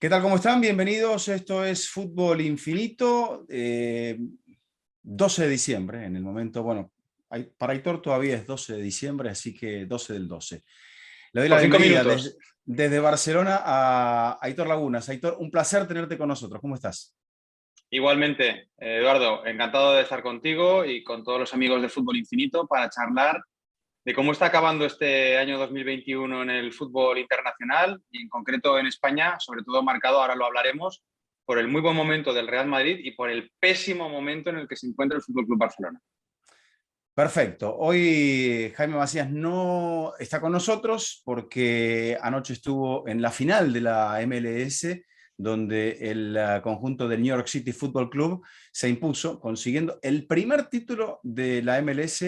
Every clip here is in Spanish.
¿Qué tal? ¿Cómo están? Bienvenidos. Esto es Fútbol Infinito. 12 de diciembre, en el momento, bueno, para Aitor todavía es 12 de diciembre, así que 12 del 12. Le doy la Por cinco bienvenida minutos. desde Barcelona a Aitor Lagunas. Aitor, un placer tenerte con nosotros. ¿Cómo estás? Igualmente, Eduardo, encantado de estar contigo y con todos los amigos de Fútbol Infinito para charlar de cómo está acabando este año 2021 en el fútbol internacional y en concreto en España, sobre todo marcado, ahora lo hablaremos, por el muy buen momento del Real Madrid y por el pésimo momento en el que se encuentra el Fútbol Club Barcelona. Perfecto. Hoy Jaime Macías no está con nosotros porque anoche estuvo en la final de la MLS, donde el conjunto del New York City Football Club se impuso, consiguiendo el primer título de la MLS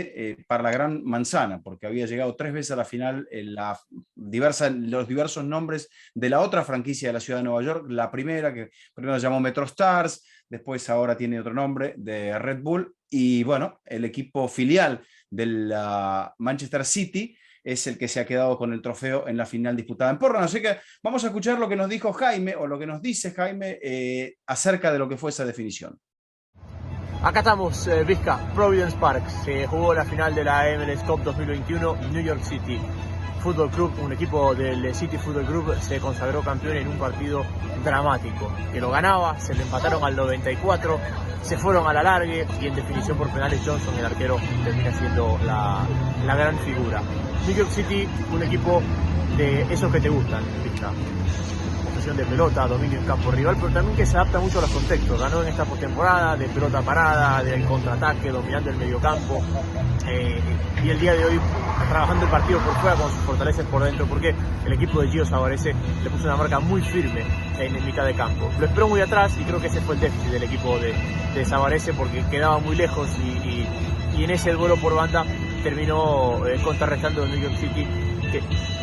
para la Gran Manzana, porque había llegado 3 veces a la final en los diversos nombres de la otra franquicia de la ciudad de Nueva York. La primera, que primero se llamó Metro Stars, después ahora tiene otro nombre, de Red Bull. Y bueno, el equipo filial del Manchester City es el que se ha quedado con el trofeo en la final disputada en Portland. Así que vamos a escuchar lo que nos dijo Jaime, o lo que nos dice Jaime, acerca de lo que fue esa definición. Acá estamos, Vizca, Providence Park. Se jugó la final de la MLS Cup 2021 y New York City Football Club, un equipo del City Football Club, se consagró campeón en un partido dramático. Que lo ganaba, se le empataron al 94, se fueron a la largue y en definición por penales Johnson, el arquero, termina siendo la gran figura. New York City, un equipo de esos que te gustan, Vizca. De pelota, dominio en campo rival, pero también que se adapta mucho a los contextos. Ganó en esta postemporada de pelota parada, del contraataque, dominando el mediocampo, y el día de hoy trabajando el partido por fuera con sus fortalezas por dentro, porque el equipo de Gio Savarese le puso una marca muy firme en mitad de campo. Lo esperó muy atrás y creo que ese fue el déficit del equipo de Savarese, porque quedaba muy lejos y en ese duelo por banda terminó contrarrestando el New York City, que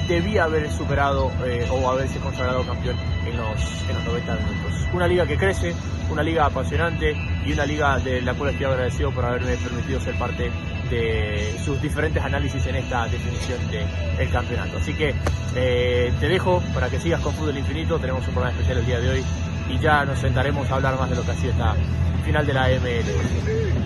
debía haber superado o haberse consagrado campeón en los 90 minutos. Una liga que crece, una liga apasionante y una liga de la cual estoy agradecido por haberme permitido ser parte de sus diferentes análisis en esta definición del campeonato. Así que te dejo para que sigas con Fútbol Infinito. Tenemos un programa especial el día de hoy y ya nos sentaremos a hablar más de lo que ha sido esta final de la MLS.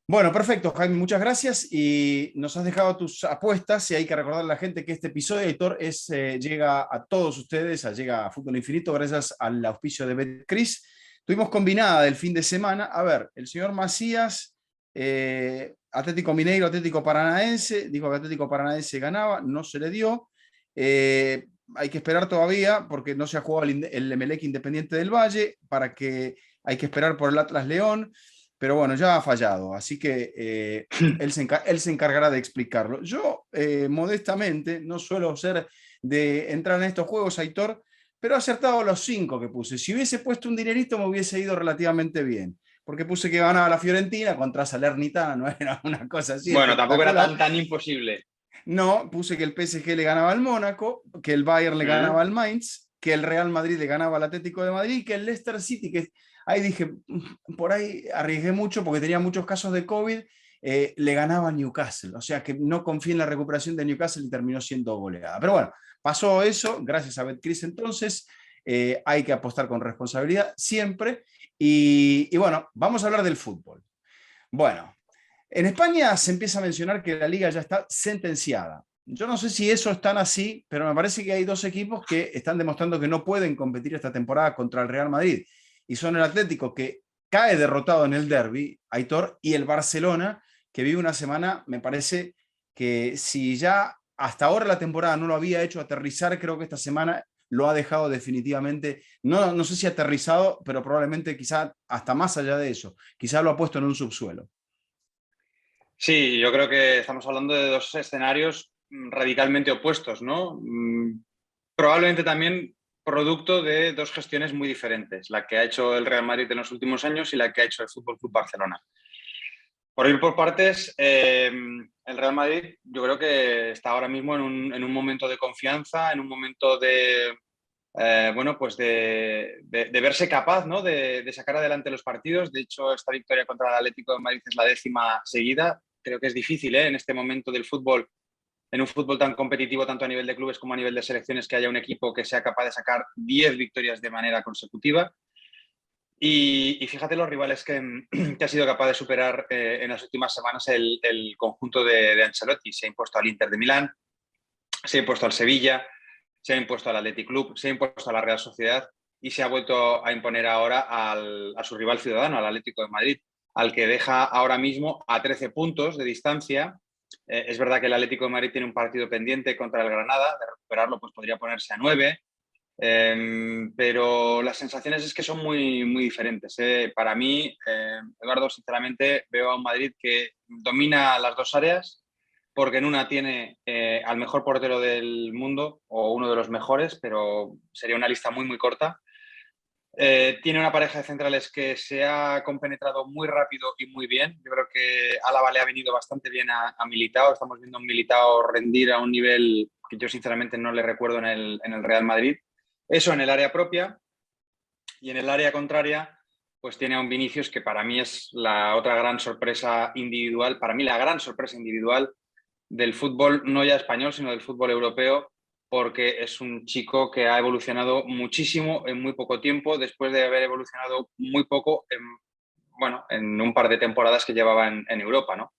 Bueno, perfecto, Jaime, muchas gracias. Y nos has dejado tus apuestas y hay que recordarle a la gente que este episodio, editor, llega a todos ustedes, llega a Fútbol Infinito gracias al auspicio de Betcris. Tuvimos combinada del fin de semana. A ver, el señor Macías, Atlético Mineiro, Atlético Paranaense, dijo que Atlético Paranaense ganaba, no se le dio. Hay que esperar todavía porque no se ha jugado el Emelec Independiente del Valle, hay que esperar por el Atlas León. Pero bueno, ya ha fallado, así que él se encargará de explicarlo. Yo, modestamente, no suelo ser de entrar en estos juegos, Aitor, pero he acertado los 5 que puse. Si hubiese puesto un dinerito, me hubiese ido relativamente bien, porque puse que ganaba la Fiorentina contra Salernitana, no era una cosa así Bueno, tampoco era espectacular. tan imposible. No, puse que el PSG le ganaba al Mónaco, que el Bayern le ganaba al Mainz, que el Real Madrid le ganaba al Atlético de Madrid, que el Leicester City, que ahí dije, por ahí arriesgué mucho porque tenía muchos casos de COVID, le ganaba a Newcastle. O sea que no confié en la recuperación de Newcastle y terminó siendo goleada. Pero bueno, pasó eso, gracias a Betcris entonces. Hay que apostar con responsabilidad siempre. Y bueno, vamos a hablar del fútbol. Bueno, en España se empieza a mencionar que la liga ya está sentenciada. Yo no sé si eso es tan así, pero me parece que hay 2 equipos que están demostrando que no pueden competir esta temporada contra el Real Madrid. Y son el Atlético, que cae derrotado en el derbi, Aitor, y el Barcelona, que vive una semana, me parece que si ya hasta ahora la temporada no lo había hecho aterrizar, creo que esta semana lo ha dejado definitivamente, no sé si aterrizado, pero probablemente quizá hasta más allá de eso, quizá lo ha puesto en un subsuelo. Sí, yo creo que estamos hablando de dos escenarios radicalmente opuestos, ¿no? Probablemente también producto de dos gestiones muy diferentes, la que ha hecho el Real Madrid en los últimos años y la que ha hecho el Fútbol Club Barcelona. Por ir por partes, el Real Madrid yo creo que está ahora mismo en un momento de confianza, en un momento bueno, pues de verse capaz, ¿no? de sacar adelante los partidos. De hecho, esta victoria contra el Atlético de Madrid es la 10ª seguida. Creo que es difícil, en este momento del fútbol en un fútbol tan competitivo, tanto a nivel de clubes como a nivel de selecciones, que haya un equipo que sea capaz de sacar 10 victorias de manera consecutiva. Y fíjate los rivales que ha sido capaz de superar en las últimas semanas el conjunto de Ancelotti. Se ha impuesto al Inter de Milán, se ha impuesto al Sevilla, se ha impuesto al Athletic Club, se ha impuesto a la Real Sociedad y se ha vuelto a imponer ahora a su rival ciudadano, al Atlético de Madrid, al que deja ahora mismo a 13 puntos de distancia. Es verdad que el Atlético de Madrid tiene un partido pendiente contra el Granada, de recuperarlo pues podría ponerse a 9. Pero las sensaciones es que son muy, muy diferentes. Para mí, Eduardo, sinceramente, veo a un Madrid que domina las dos áreas, porque en una tiene al mejor portero del mundo, o uno de los mejores, pero sería una lista muy, muy corta. Tiene una pareja de centrales que se ha compenetrado muy rápido y muy bien. Yo creo que Álava le ha venido bastante bien a Militao. Estamos viendo a un Militao rendir a un nivel que yo sinceramente no le recuerdo en el Real Madrid. Eso en el área propia, y en el área contraria pues tiene a un Vinicius que para mí es la otra gran sorpresa individual, para mí la gran sorpresa individual del fútbol, no ya español, sino del fútbol europeo, porque es un chico que ha evolucionado muchísimo en muy poco tiempo, después de haber evolucionado muy poco en un par de temporadas que llevaba en Europa, ¿no?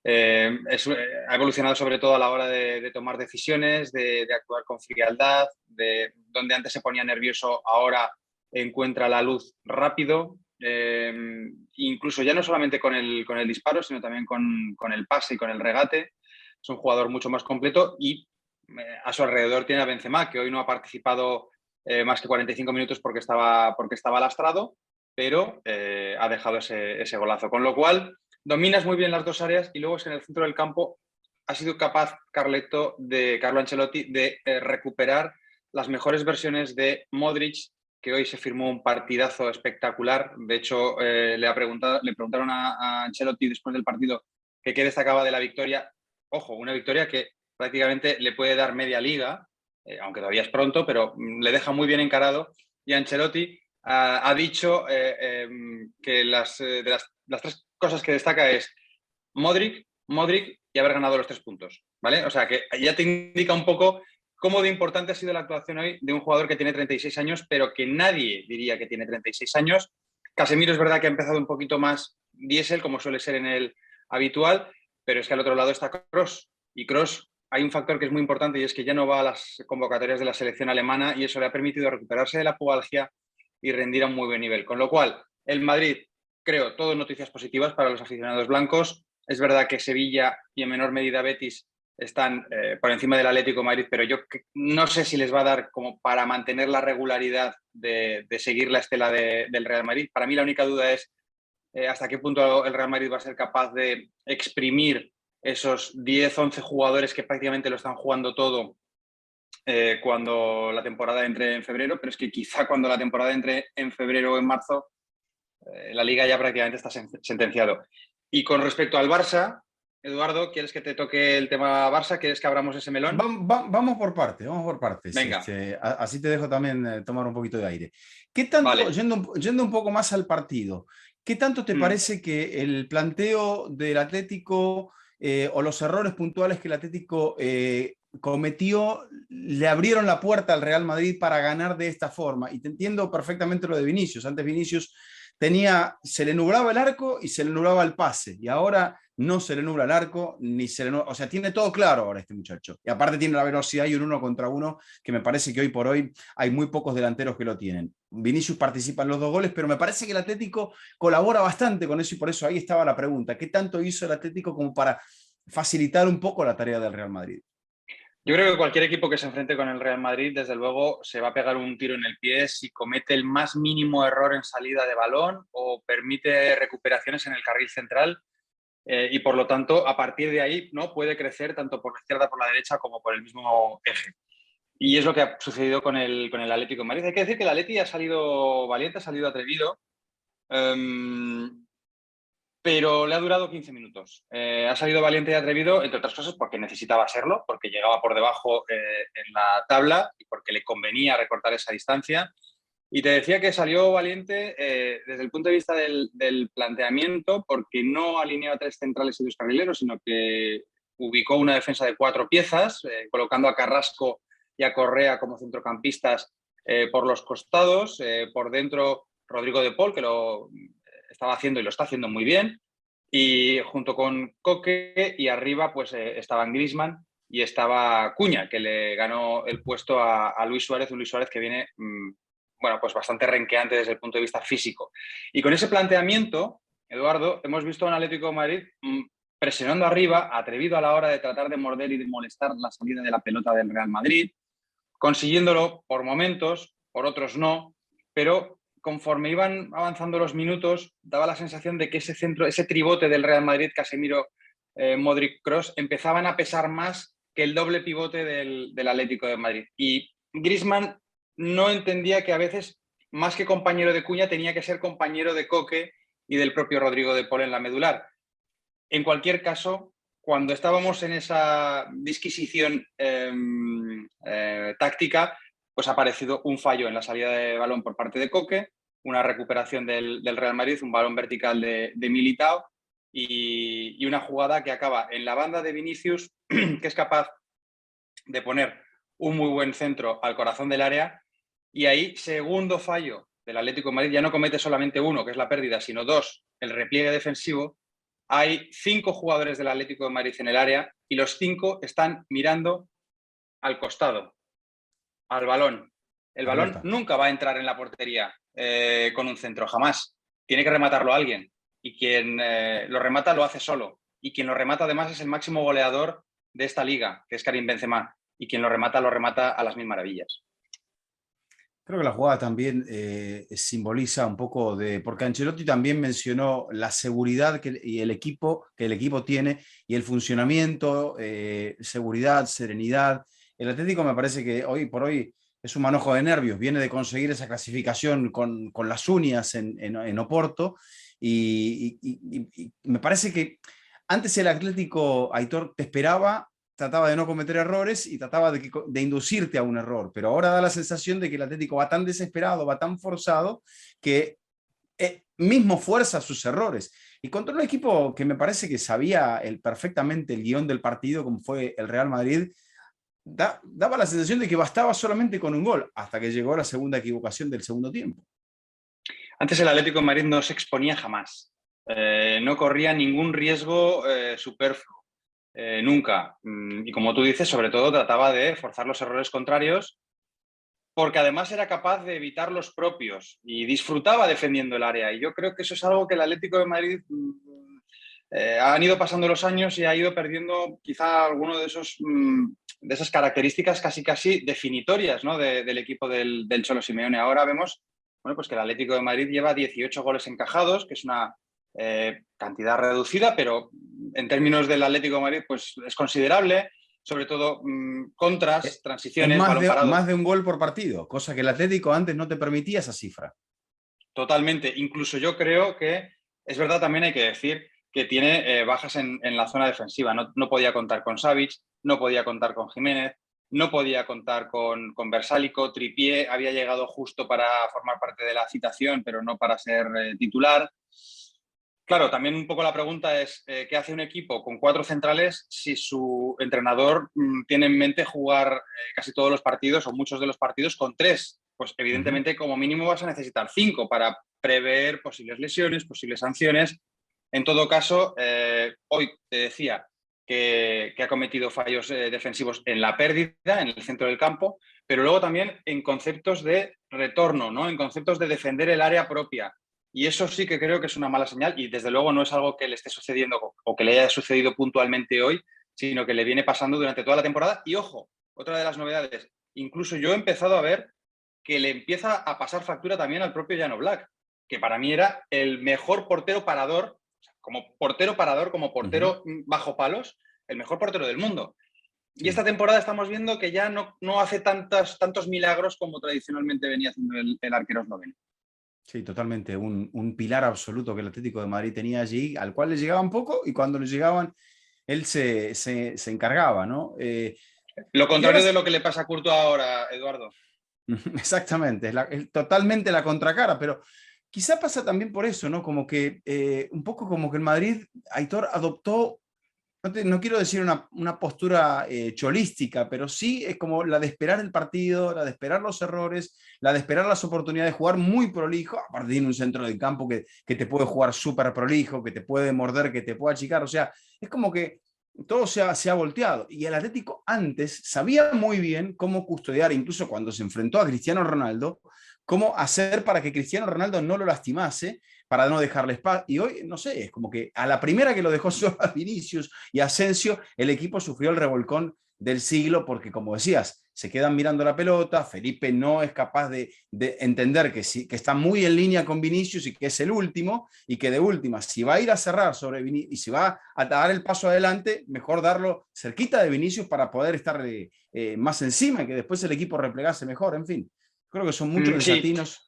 Ha evolucionado sobre todo a la hora de tomar decisiones, de actuar con frialdad, de donde antes se ponía nervioso, ahora encuentra la luz rápido, incluso ya no solamente con el disparo, sino también con el pase y con el regate. Es un jugador mucho más completo y a su alrededor tiene a Benzema, que hoy no ha participado más que 45 minutos porque estaba lastrado, pero ha dejado ese golazo. Con lo cual, dominas muy bien las dos áreas y luego es que en el centro del campo ha sido capaz Carlo Ancelotti de recuperar las mejores versiones de Modric, que hoy se firmó un partidazo espectacular. De hecho, le preguntaron a Ancelotti después del partido que qué destacaba de la victoria. Ojo, una victoria que prácticamente le puede dar media liga, aunque todavía es pronto, pero le deja muy bien encarado. Y Ancelotti ha dicho que las tres cosas que destaca es Modric y haber ganado los 3 puntos, ¿vale? O sea, que ya te indica un poco cómo de importante ha sido la actuación hoy de un jugador que tiene 36 años, pero que nadie diría que tiene 36 años. Casemiro es verdad que ha empezado un poquito más diésel, como suele ser en el habitual, pero es que al otro lado está Kroos. Y Kroos, hay un factor que es muy importante y es que ya no va a las convocatorias de la selección alemana y eso le ha permitido recuperarse de la pubalgia y rendir a un muy buen nivel. Con lo cual, el Madrid, creo, todo noticias positivas para los aficionados blancos. Es verdad que Sevilla y en menor medida Betis están por encima del Atlético de Madrid, pero yo no sé si les va a dar como para mantener la regularidad de seguir la estela del Real Madrid. Para mí la única duda es hasta qué punto el Real Madrid va a ser capaz de exprimir esos 10, 11 jugadores que prácticamente lo están jugando todo cuando la temporada entre en febrero, pero es que quizá cuando la temporada entre en febrero o en marzo, la Liga ya prácticamente está sentenciado. Y con respecto al Barça, Eduardo, ¿quieres que te toque el tema Barça? ¿Quieres que abramos ese melón? Vamos por partes, vamos por partes. Venga. Así te dejo también tomar un poquito de aire. ¿Qué tanto, vale. yendo un poco más al partido, qué tanto te parece que el planteo del Atlético o los errores puntuales que el Atlético cometió le abrieron la puerta al Real Madrid para ganar de esta forma? Y te entiendo perfectamente lo de Vinicius. Antes Vinicius se le nublaba el arco y se le nublaba el pase, y ahora no se le nubla el arco, ni se le nubla, o sea, tiene todo claro ahora este muchacho. Y aparte tiene la velocidad y un 1 contra 1, que me parece que hoy por hoy hay muy pocos delanteros que lo tienen. Vinicius participa en los 2 goles, pero me parece que el Atlético colabora bastante con eso, y por eso ahí estaba la pregunta: ¿qué tanto hizo el Atlético como para facilitar un poco la tarea del Real Madrid? Yo creo que cualquier equipo que se enfrente con el Real Madrid, desde luego, se va a pegar un tiro en el pie si comete el más mínimo error en salida de balón o permite recuperaciones en el carril central. Y por lo tanto, a partir de ahí, ¿no?, puede crecer tanto por la izquierda, por la derecha, como por el mismo eje. Y es lo que ha sucedido con el Atlético de Madrid. Hay que decir que el Atleti ha salido valiente, ha salido atrevido, pero le ha durado 15 minutos. Ha salido valiente y atrevido, entre otras cosas, porque necesitaba serlo, porque llegaba por debajo en la tabla y porque le convenía recortar esa distancia. Y te decía que salió valiente desde el punto de vista del planteamiento, porque no alineó a 3 centrales y 2 carrileros, sino que ubicó una defensa de 4 piezas, colocando a Carrasco y a Correa como centrocampistas por los costados, por dentro Rodrigo de Paul, que lo estaba haciendo y lo está haciendo muy bien, y junto con Coque, y arriba pues estaban Griezmann y estaba Cuña, que le ganó el puesto a Luis Suárez, un Luis Suárez que viene bueno, pues bastante renqueante desde el punto de vista físico. Y con ese planteamiento, Eduardo, hemos visto a un Atlético de Madrid presionando arriba, atrevido a la hora de tratar de morder y de molestar la salida de la pelota del Real Madrid, consiguiéndolo por momentos, por otros no, pero conforme iban avanzando los minutos, daba la sensación de que ese centro, ese tribote del Real Madrid, Casemiro, Modric, Kroos, empezaban a pesar más que el doble pivote del Atlético de Madrid. Y Griezmann no entendía que a veces, más que compañero de Cuña, tenía que ser compañero de Coque y del propio Rodrigo de Paul en la medular. En cualquier caso, cuando estábamos en esa disquisición táctica, pues ha aparecido un fallo en la salida de balón por parte de Coque, una recuperación del Real Madrid, un balón vertical de Militao y una jugada que acaba en la banda de Vinicius, que es capaz de poner un muy buen centro al corazón del área, y ahí, segundo fallo del Atlético de Madrid, ya no comete solamente uno, que es la pérdida, sino 2, el repliegue defensivo. Hay 5 jugadores del Atlético de Madrid en el área y los 5 están mirando al costado, al balón. El balón nunca va a entrar en la portería con un centro, jamás. Tiene que rematarlo alguien. Y quien lo remata lo hace solo. Y quien lo remata además es el máximo goleador de esta liga, que es Karim Benzema. Y quien lo remata a las mil maravillas. Creo que la jugada también simboliza un poco de... Porque Ancelotti también mencionó la seguridad que el equipo tiene y el funcionamiento, seguridad, serenidad. El Atlético me parece que hoy por hoy es un manojo de nervios. Viene de conseguir esa clasificación con las uñas en Oporto y me parece que antes el Atlético, Aitor, te esperaba, trataba de no cometer errores y trataba de inducirte a un error, pero ahora da la sensación de que el Atlético va tan desesperado, va tan forzado, que mismo fuerza sus errores. Y contra un equipo que me parece que sabía perfectamente el guión del partido, como fue el Real Madrid, daba la sensación de que bastaba solamente con un gol, hasta que llegó la segunda equivocación del segundo tiempo. Antes el Atlético de Madrid no se exponía jamás, no corría ningún riesgo superfluo. Nunca. Y como tú dices, sobre todo trataba de forzar los errores contrarios, porque además era capaz de evitar los propios y disfrutaba defendiendo el área. Y yo creo que eso es algo que el Atlético de Madrid han ido pasando los años y ha ido perdiendo quizá alguno de esas características casi definitorias, ¿no? del equipo del Cholo Simeone. Ahora vemos, bueno, pues que el Atlético de Madrid lleva 18 goles encajados, que es una cantidad reducida, pero en términos del Atlético de Madrid pues es considerable, sobre todo contras, transiciones, balón parado. Más de un gol por partido, cosa que el Atlético antes no te permitía esa cifra. Totalmente, incluso yo creo que es verdad, también hay que decir que tiene bajas en la zona defensiva. No podía contar con Savic, no podía contar con Jiménez, no podía contar con Versálico. Trippier había llegado justo para formar parte de la citación, pero no para ser titular. Claro, también un poco la pregunta es ¿qué hace un equipo con 4 centrales si su entrenador tiene en mente jugar casi todos los partidos o muchos de los partidos con 3? Pues evidentemente como mínimo vas a necesitar 5 para prever posibles lesiones, posibles sanciones. En todo caso, hoy te decía que ha cometido fallos defensivos en la pérdida, en el centro del campo, pero luego también en conceptos de retorno, ¿no? En conceptos de defender el área propia. Y eso sí que creo que es una mala señal y desde luego no es algo que le esté sucediendo o que le haya sucedido puntualmente hoy, sino que le viene pasando durante toda la temporada. Y ojo, otra de las novedades, incluso yo he empezado a ver que le empieza a pasar factura también al propio Jan Oblak, que para mí era el mejor portero parador, como portero bajo palos, el mejor portero del mundo. Sí. Y esta temporada estamos viendo que ya no hace tantos milagros como tradicionalmente venía haciendo el arquero esloveno. Sí, totalmente. Un pilar absoluto que el Atlético de Madrid tenía allí, al cual le llegaban poco y cuando le llegaban, él se encargaba, ¿no? Lo contrario de lo que le pasa a Courtois ahora, Eduardo. Exactamente, es totalmente la contracara, pero quizá pasa también por eso, ¿no? Como que un poco como que el Madrid, Aitor, adoptó no quiero decir una postura cholística, pero sí es como la de esperar el partido, la de esperar los errores, la de esperar las oportunidades de jugar muy prolijo, aparte tiene un centro del campo que te puede jugar súper prolijo, que te puede morder, que te puede achicar, o sea, es como que todo se ha volteado. Y el Atlético antes sabía muy bien cómo custodiar, incluso cuando se enfrentó a Cristiano Ronaldo, cómo hacer para que Cristiano Ronaldo no lo lastimase, para no dejarle espacio. Y hoy, no sé, es como que a la primera que lo dejó solo a Vinicius y Asensio, el equipo sufrió el revolcón del siglo porque, como decías, se quedan mirando la pelota, Felipe no es capaz de entender que, sí, que está muy en línea con Vinicius y que es el último, y que de última, si va a ir a cerrar sobre Vinicius y si va a dar el paso adelante, mejor darlo cerquita de Vinicius para poder estar más encima y que después el equipo replegase mejor, en fin. Creo que son muchos desatinos. Sí.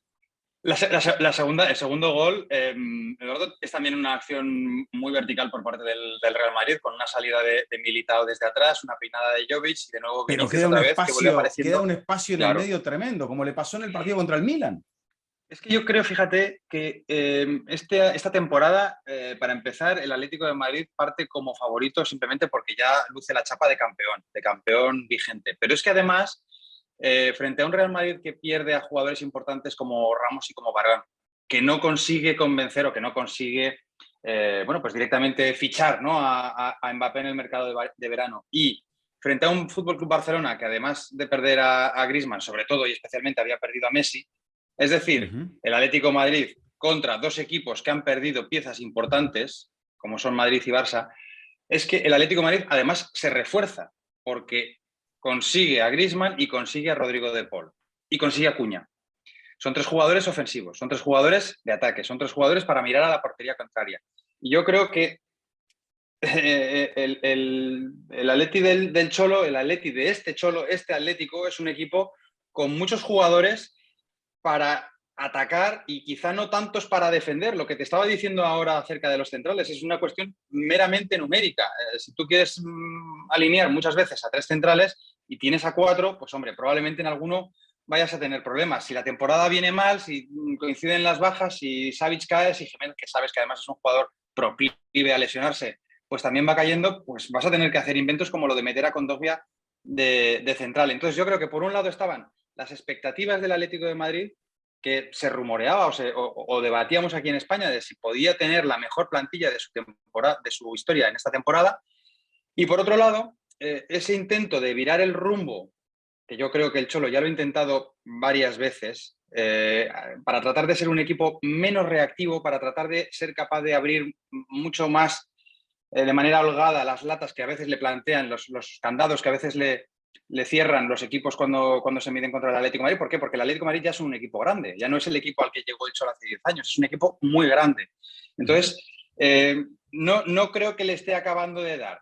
El segundo gol, Eduardo, es también una acción muy vertical por parte del Real Madrid, con una salida de Militao desde atrás, una peinada de Jovic y de nuevo Pero Vinicius otra vez, que vuelve apareciendo. Queda un espacio en el medio tremendo, como le pasó en el partido contra el Milan. Es que yo creo, fíjate, que esta temporada, para empezar, el Atlético de Madrid parte como favorito simplemente porque ya luce la chapa de campeón vigente. Pero es que además, frente a un Real Madrid que pierde a jugadores importantes como Ramos y como Varane, que no consigue convencer o que no consigue, pues directamente fichar, ¿no?, a Mbappé en el mercado de verano, y frente a un FC Barcelona que además de perder a Griezmann, sobre todo y especialmente había perdido a Messi, es decir, el Atlético de Madrid contra dos equipos que han perdido piezas importantes, como son Madrid y Barça, es que el Atlético de Madrid además se refuerza porque consigue a Griezmann y consigue a Rodrigo de Paul y consigue a Cuña. Son tres jugadores ofensivos, son tres jugadores de ataque, son tres jugadores para mirar a la portería contraria. Y yo creo que el Atleti del Cholo, el Atleti de este Cholo, este Atlético, es un equipo con muchos jugadores para atacar y quizá no tantos para defender. Lo que te estaba diciendo ahora acerca de los centrales es una cuestión meramente numérica. Si tú quieres alinear muchas veces a tres centrales y tienes a cuatro, pues hombre, probablemente en alguno vayas a tener problemas. Si la temporada viene mal, si coinciden las bajas, si Savic cae, si Jiménez, que sabes que además es un jugador proclive a lesionarse, pues también va cayendo, pues vas a tener que hacer inventos como lo de meter a Kondogbia de central. Entonces yo creo que por un lado estaban las expectativas del Atlético de Madrid, que se rumoreaba o debatíamos aquí en España de si podía tener la mejor plantilla de su historia en esta temporada. Y por otro lado, ese intento de virar el rumbo, que yo creo que el Cholo ya lo ha intentado varias veces, para tratar de ser un equipo menos reactivo, para tratar de ser capaz de abrir mucho más de manera holgada las latas que a veces le plantean, los candados que a veces le cierran los equipos cuando se miden contra el Atlético de Madrid. ¿Por qué? Porque el Atlético de Madrid ya es un equipo grande, ya no es el equipo al que llegó el Cholo hace 10 años, es un equipo muy grande. Entonces, no creo que le esté acabando de dar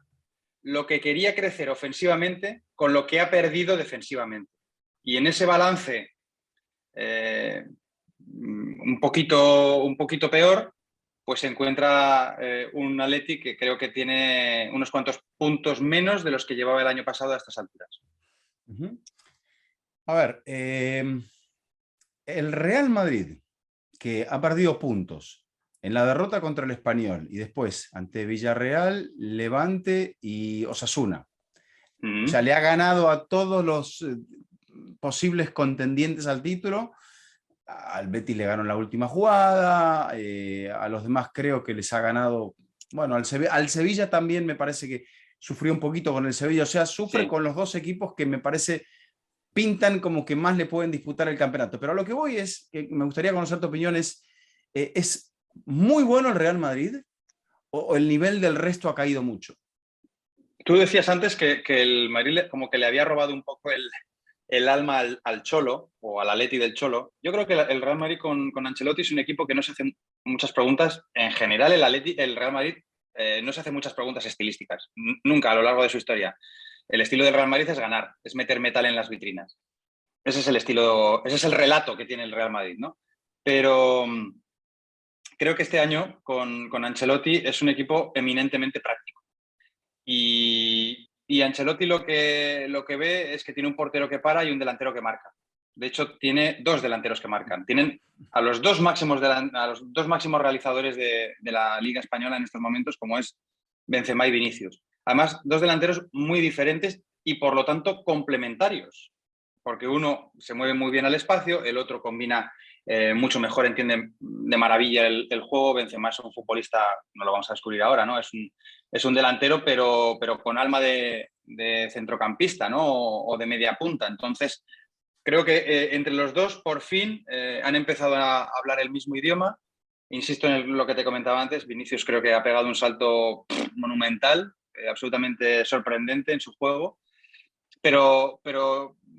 lo que quería crecer ofensivamente con lo que ha perdido defensivamente. Y en ese balance un poquito peor, pues se encuentra un Atleti que creo que tiene unos cuantos puntos menos de los que llevaba el año pasado a estas alturas. A ver, el Real Madrid, que ha perdido puntos en la derrota contra el Español y después ante Villarreal, Levante y Osasuna. O sea, le ha ganado a todos los posibles contendientes al título. Al Betis le ganó en la última jugada, a los demás creo que les ha ganado, bueno, al Sevilla también me parece que sufrió un poquito con el Sevilla, o sea, sufre con los dos equipos que me parece pintan como que más le pueden disputar el campeonato. Pero a lo que voy es, que me gustaría conocer tu opinión, ¿es muy bueno el Real Madrid o el nivel del resto ha caído mucho? Tú decías antes que el Madrid como que le había robado un poco el alma al Cholo o al Atleti del Cholo. Yo creo que el Real Madrid con Ancelotti es un equipo que no se hace muchas preguntas. En general, el Real Madrid no se hace muchas preguntas estilísticas. Nunca a lo largo de su historia. El estilo del Real Madrid es ganar, es meter metal en las vitrinas. Ese es el estilo, ese es el relato que tiene el Real Madrid, ¿no? Pero creo que este año con Ancelotti es un equipo eminentemente práctico. Y Ancelotti lo que ve es que tiene un portero que para y un delantero que marca. De hecho, tiene dos delanteros que marcan. Tienen a los dos máximos realizadores de la Liga Española en estos momentos, como es Benzema y Vinicius. Además, dos delanteros muy diferentes y por lo tanto complementarios, porque uno se mueve muy bien al espacio, el otro combina mucho mejor, entiende de maravilla el juego. Benzema es un futbolista, no lo vamos a descubrir ahora, ¿no? Es un delantero, pero con alma de centrocampista, ¿no? O de media punta. Entonces, creo que entre los dos, por fin, han empezado a hablar el mismo idioma. Insisto en lo que te comentaba antes, Vinicius creo que ha pegado un salto monumental, absolutamente sorprendente en su juego. Pero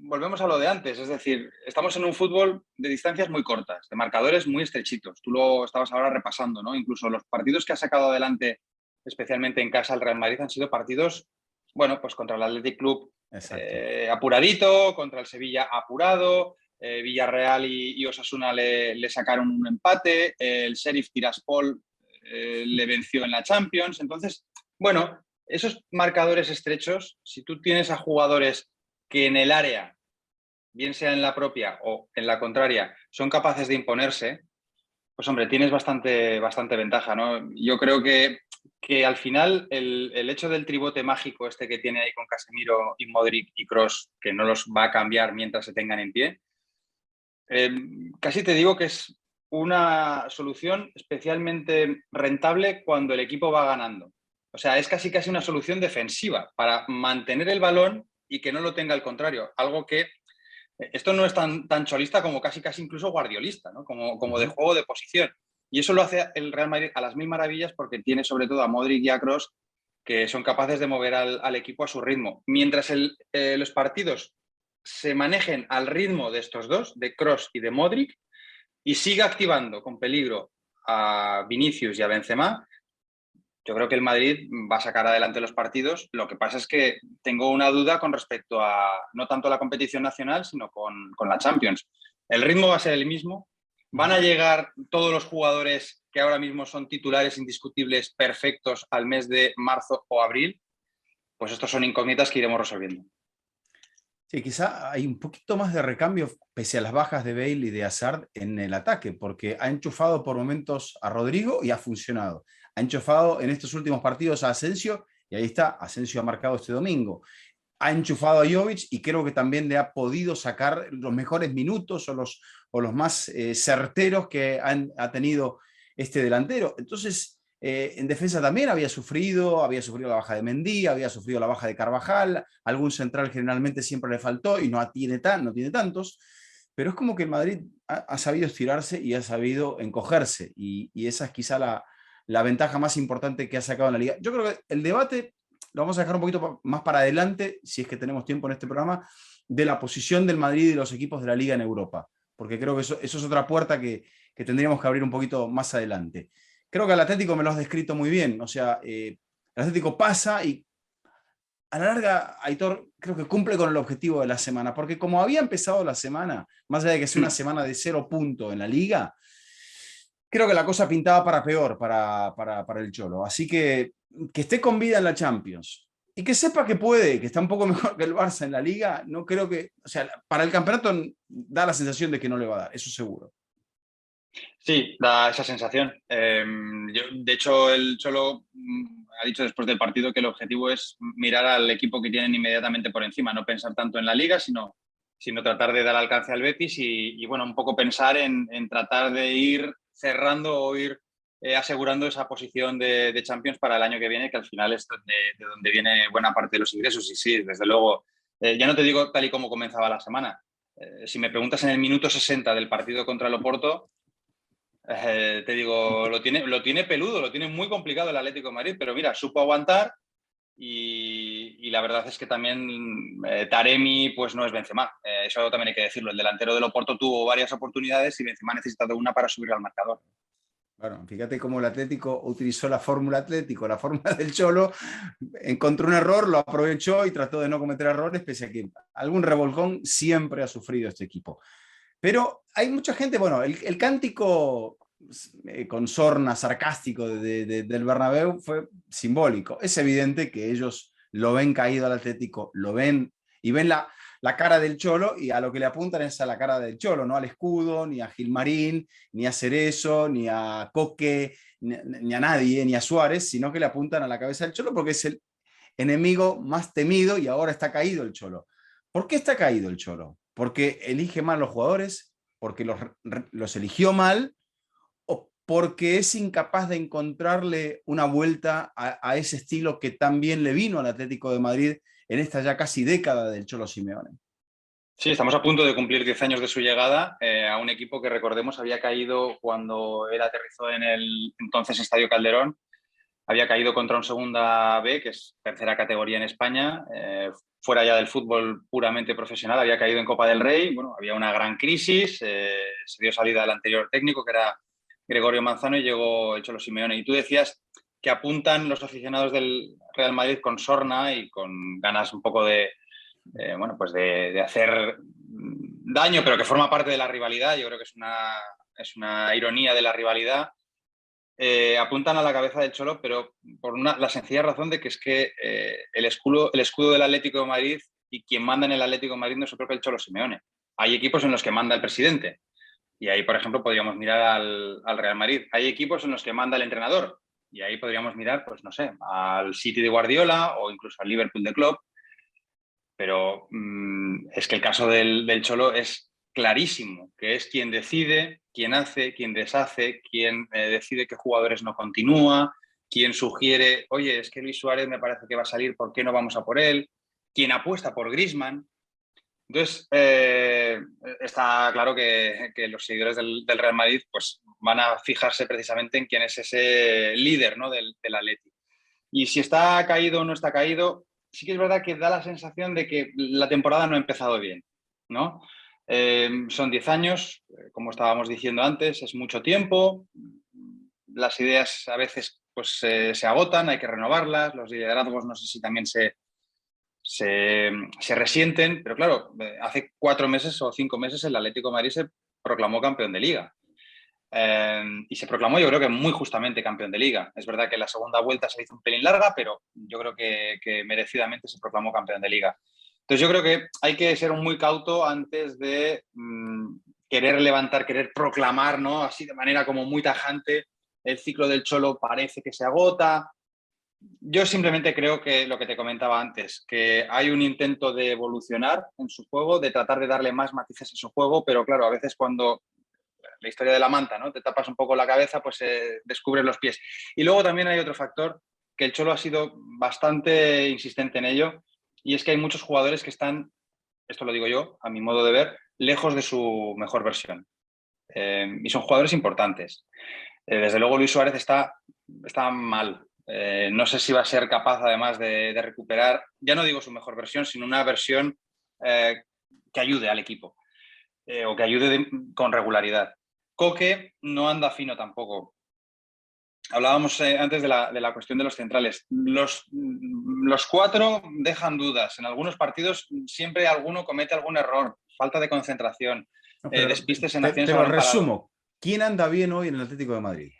volvemos a lo de antes, es decir, estamos en un fútbol de distancias muy cortas, de marcadores muy estrechitos. Tú lo estabas ahora repasando, ¿no? Incluso los partidos que ha sacado adelante, especialmente en casa el Real Madrid, han sido partidos, bueno, pues contra el Athletic Club apuradito, contra el Sevilla apurado, Villarreal y Osasuna le sacaron un empate, el Sheriff Tiraspol le venció en la Champions. Entonces, bueno, esos marcadores estrechos, si tú tienes a jugadores que en el área, bien sea en la propia o en la contraria, son capaces de imponerse, pues hombre, tienes bastante ventaja, ¿no? Yo creo que al final el hecho del tribote mágico este que tiene ahí con Casemiro y Modric y Kroos, que no los va a cambiar mientras se tengan en pie, casi te digo que es una solución especialmente rentable cuando el equipo va ganando. O sea, es casi una solución defensiva para mantener el balón y que no lo tenga el contrario. Algo que esto no es tan cholista como casi incluso guardiolista, ¿no? Como de juego de posición. Y eso lo hace el Real Madrid a las mil maravillas porque tiene sobre todo a Modric y a Kroos que son capaces de mover al equipo a su ritmo. Mientras los partidos se manejen al ritmo de estos dos, de Kroos y de Modric, y siga activando con peligro a Vinicius y a Benzema, yo creo que el Madrid va a sacar adelante los partidos. Lo que pasa es que tengo una duda con respecto a no tanto la competición nacional, sino con la Champions. El ritmo va a ser el mismo. ¿Van a llegar todos los jugadores que ahora mismo son titulares indiscutibles perfectos al mes de marzo o abril? Pues estos son incógnitas que iremos resolviendo. Sí, quizá hay un poquito más de recambio pese a las bajas de Bale y de Hazard en el ataque, porque ha enchufado por momentos a Rodrigo y ha funcionado. Ha enchufado en estos últimos partidos a Asensio y ahí está, Asensio ha marcado este domingo. Ha enchufado a Jovic y creo que también le ha podido sacar los mejores minutos o los más certeros que ha tenido este delantero. Entonces, en defensa también había sufrido la baja de Mendy, había sufrido la baja de Carvajal, algún central generalmente siempre le faltó y no tiene tantos, pero es como que el Madrid ha sabido estirarse y ha sabido encogerse y esa es quizá la ventaja más importante que ha sacado en la liga. Yo creo que el debate lo vamos a dejar un poquito más para adelante, si es que tenemos tiempo en este programa, de la posición del Madrid y los equipos de la liga en Europa, porque creo que eso es otra puerta que tendríamos que abrir un poquito más adelante. Creo que al Atlético me lo has descrito muy bien, o sea, el Atlético pasa y a la larga, Aitor, creo que cumple con el objetivo de la semana, porque como había empezado la semana, más allá de que sea una semana de 0 puntos en la liga, creo que la cosa pintaba para peor para el Cholo. Así que esté con vida en la Champions y que sepa que puede, que está un poco mejor que el Barça en la liga, no creo que, o sea, para el campeonato da la sensación de que no le va a dar, eso seguro. Sí, da esa sensación. De hecho, el Cholo ha dicho después del partido que el objetivo es mirar al equipo que tienen inmediatamente por encima, no pensar tanto en la liga, sino tratar de dar alcance al Betis y bueno, un poco pensar en tratar de ir cerrando o ir asegurando esa posición de Champions para el año que viene, que al final es de donde viene buena parte de los ingresos. Y sí, desde luego, ya no te digo tal y como comenzaba la semana. Si me preguntas en el minuto 60 del partido contra el Oporto, te digo, lo tiene peludo, lo tiene muy complicado el Atlético de Madrid, pero mira, supo aguantar y la verdad es que también Taremi pues no es Benzema, eso también hay que decirlo. El delantero del Oporto tuvo varias oportunidades y Benzema ha necesitado una para subir al marcador. Bueno, fíjate cómo el Atlético utilizó la fórmula Atlético, la fórmula del Cholo, encontró un error, lo aprovechó y trató de no cometer errores, pese a que algún revolcón siempre ha sufrido este equipo. Pero hay mucha gente, bueno, el cántico con sorna sarcástico del Bernabéu fue simbólico. Es evidente que ellos lo ven caído al Atlético, lo ven y ven la cara del Cholo y a lo que le apuntan es a la cara del Cholo, no al escudo, ni a Gilmarín, ni a Cerezo, ni a Coque, ni a nadie, ni a Suárez, sino que le apuntan a la cabeza del Cholo porque es enemigo más temido y ahora está caído el Cholo. ¿Por qué está caído el Cholo? ¿Porque elige mal los jugadores? ¿Porque los eligió mal? ¿O porque es incapaz de encontrarle una vuelta a ese estilo que tan bien le vino al Atlético de Madrid en esta ya casi década del Cholo Simeone? Sí, estamos a punto de cumplir 10 años de su llegada a un equipo que, recordemos, había caído cuando él aterrizó en el entonces Estadio Calderón. Había caído contra un Segunda B, que es tercera categoría en España, fuera ya del fútbol puramente profesional, había caído en Copa del Rey. Bueno, había una gran crisis, se dio salida al anterior técnico, que era Gregorio Manzano, y llegó el Cholo Simeone. Y tú decías que apuntan los aficionados del Real Madrid con sorna y con ganas un poco bueno, pues de hacer daño, pero que forma parte de la rivalidad. Yo creo que es una ironía de la rivalidad. Apuntan a la cabeza del Cholo, pero por la sencilla razón de que es que el escudo del Atlético de Madrid y quien manda en el Atlético de Madrid no es otro que el Cholo Simeone. Hay equipos en los que manda el presidente, y ahí, por ejemplo, podríamos mirar al Real Madrid. Hay equipos en los que manda el entrenador, y ahí podríamos mirar, pues no sé, al City de Guardiola o incluso al Liverpool de Klopp. Pero es que el caso del Cholo es clarísimo, que es quien decide, quien hace, quien deshace, quien decide qué jugadores no continúa, quien sugiere, oye, es que Luis Suárez me parece que va a salir, ¿por qué no vamos a por él? Quien apuesta por Griezmann. Entonces, está claro que los seguidores del Real Madrid pues, van a fijarse precisamente en quién es ese líder, ¿no? del Atleti. Y si está caído o no está caído, sí que es verdad que da la sensación de que la temporada no ha empezado bien, ¿no? Son 10 años, como estábamos diciendo antes, es mucho tiempo, las ideas a veces pues, se agotan, hay que renovarlas, los liderazgos no sé si también se resienten, pero claro, hace 4 meses o 5 meses el Atlético de Madrid se proclamó campeón de Liga. Y se proclamó, yo creo que muy justamente campeón de Liga. Es verdad que la segunda vuelta se hizo un pelín larga, pero yo creo que merecidamente se proclamó campeón de Liga. Entonces yo creo que hay que ser muy cauto antes de querer levantar, querer proclamar, ¿no? Así de manera como muy tajante, el ciclo del Cholo parece que se agota. Yo simplemente creo que lo que te comentaba antes, que hay un intento de evolucionar en su juego, de tratar de darle más matices a su juego, pero claro, a veces cuando la historia de la manta, ¿no? Te tapas un poco la cabeza, pues descubres los pies. Y luego también hay otro factor, que el Cholo ha sido bastante insistente en ello, y es que hay muchos jugadores que están, esto lo digo yo, a mi modo de ver, lejos de su mejor versión. Y son jugadores importantes. Desde luego Luis Suárez está mal. No sé si va a ser capaz, además, de recuperar, ya no digo su mejor versión, sino una versión que ayude al equipo o que ayude con regularidad. Coque no anda fino tampoco. Hablábamos antes de la cuestión de los centrales. Los 4 dejan dudas. En algunos partidos siempre alguno comete algún error, falta de concentración, No, despistes en acciones te a lo balón parado. resumo. ¿Quién anda bien hoy en el Atlético de Madrid?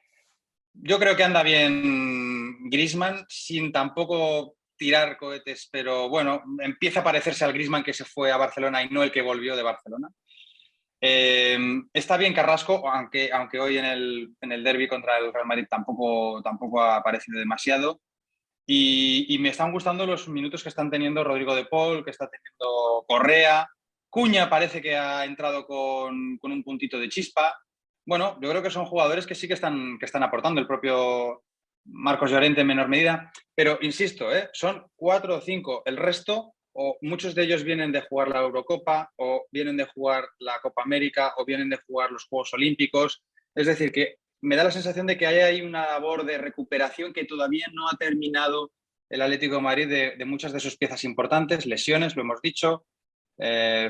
Yo creo que anda bien Griezmann, sin tampoco tirar cohetes, pero bueno, empieza a parecerse al Griezmann que se fue a Barcelona y no el que volvió de Barcelona. Está bien Carrasco, aunque hoy en el derbi contra el Real Madrid tampoco ha aparecido demasiado. Y me están gustando los minutos que están teniendo Rodrigo de Paul, que está teniendo Correa. Cuña parece que ha entrado con un puntito de chispa. Bueno, yo creo que son jugadores que sí que están aportando, el propio Marcos Llorente en menor medida. Pero insisto, son 4 o 5. El resto, o muchos de ellos vienen de jugar la Eurocopa, o vienen de jugar la Copa América, o vienen de jugar los Juegos Olímpicos. Es decir, que me da la sensación de que hay ahí una labor de recuperación que todavía no ha terminado el Atlético de Madrid de muchas de sus piezas importantes, lesiones, lo hemos dicho,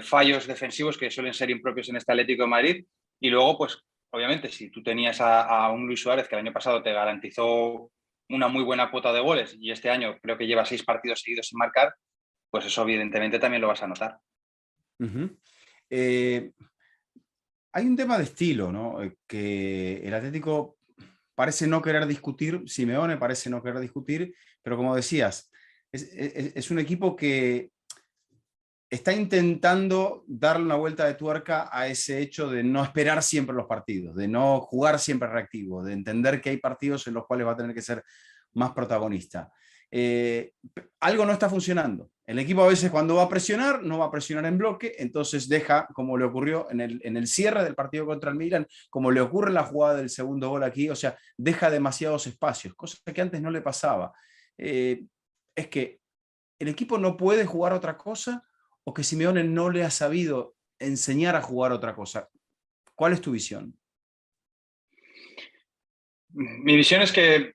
fallos defensivos que suelen ser impropios en este Atlético de Madrid. Y luego, pues, obviamente, si tú tenías a un Luis Suárez que el año pasado te garantizó una muy buena cuota de goles y este año creo que lleva 6 partidos seguidos sin marcar, pues eso evidentemente también lo vas a notar. Hay un tema de estilo, ¿no? Que el Atlético parece no querer discutir, Simeone parece no querer discutir, pero como decías, es un equipo que está intentando darle una vuelta de tuerca a ese hecho de no esperar siempre los partidos, de no jugar siempre reactivo, de entender que hay partidos en los cuales va a tener que ser más protagonista. Algo no está funcionando. El equipo a veces cuando va a presionar, no va a presionar en bloque, entonces deja, como le ocurrió en el cierre del partido contra el Milan, como le ocurre en la jugada del segundo gol aquí, o sea, deja demasiados espacios, cosa que antes no le pasaba. Es que el equipo no puede jugar otra cosa o que Simeone no le ha sabido enseñar a jugar otra cosa. ¿Cuál es tu visión? Mi visión es que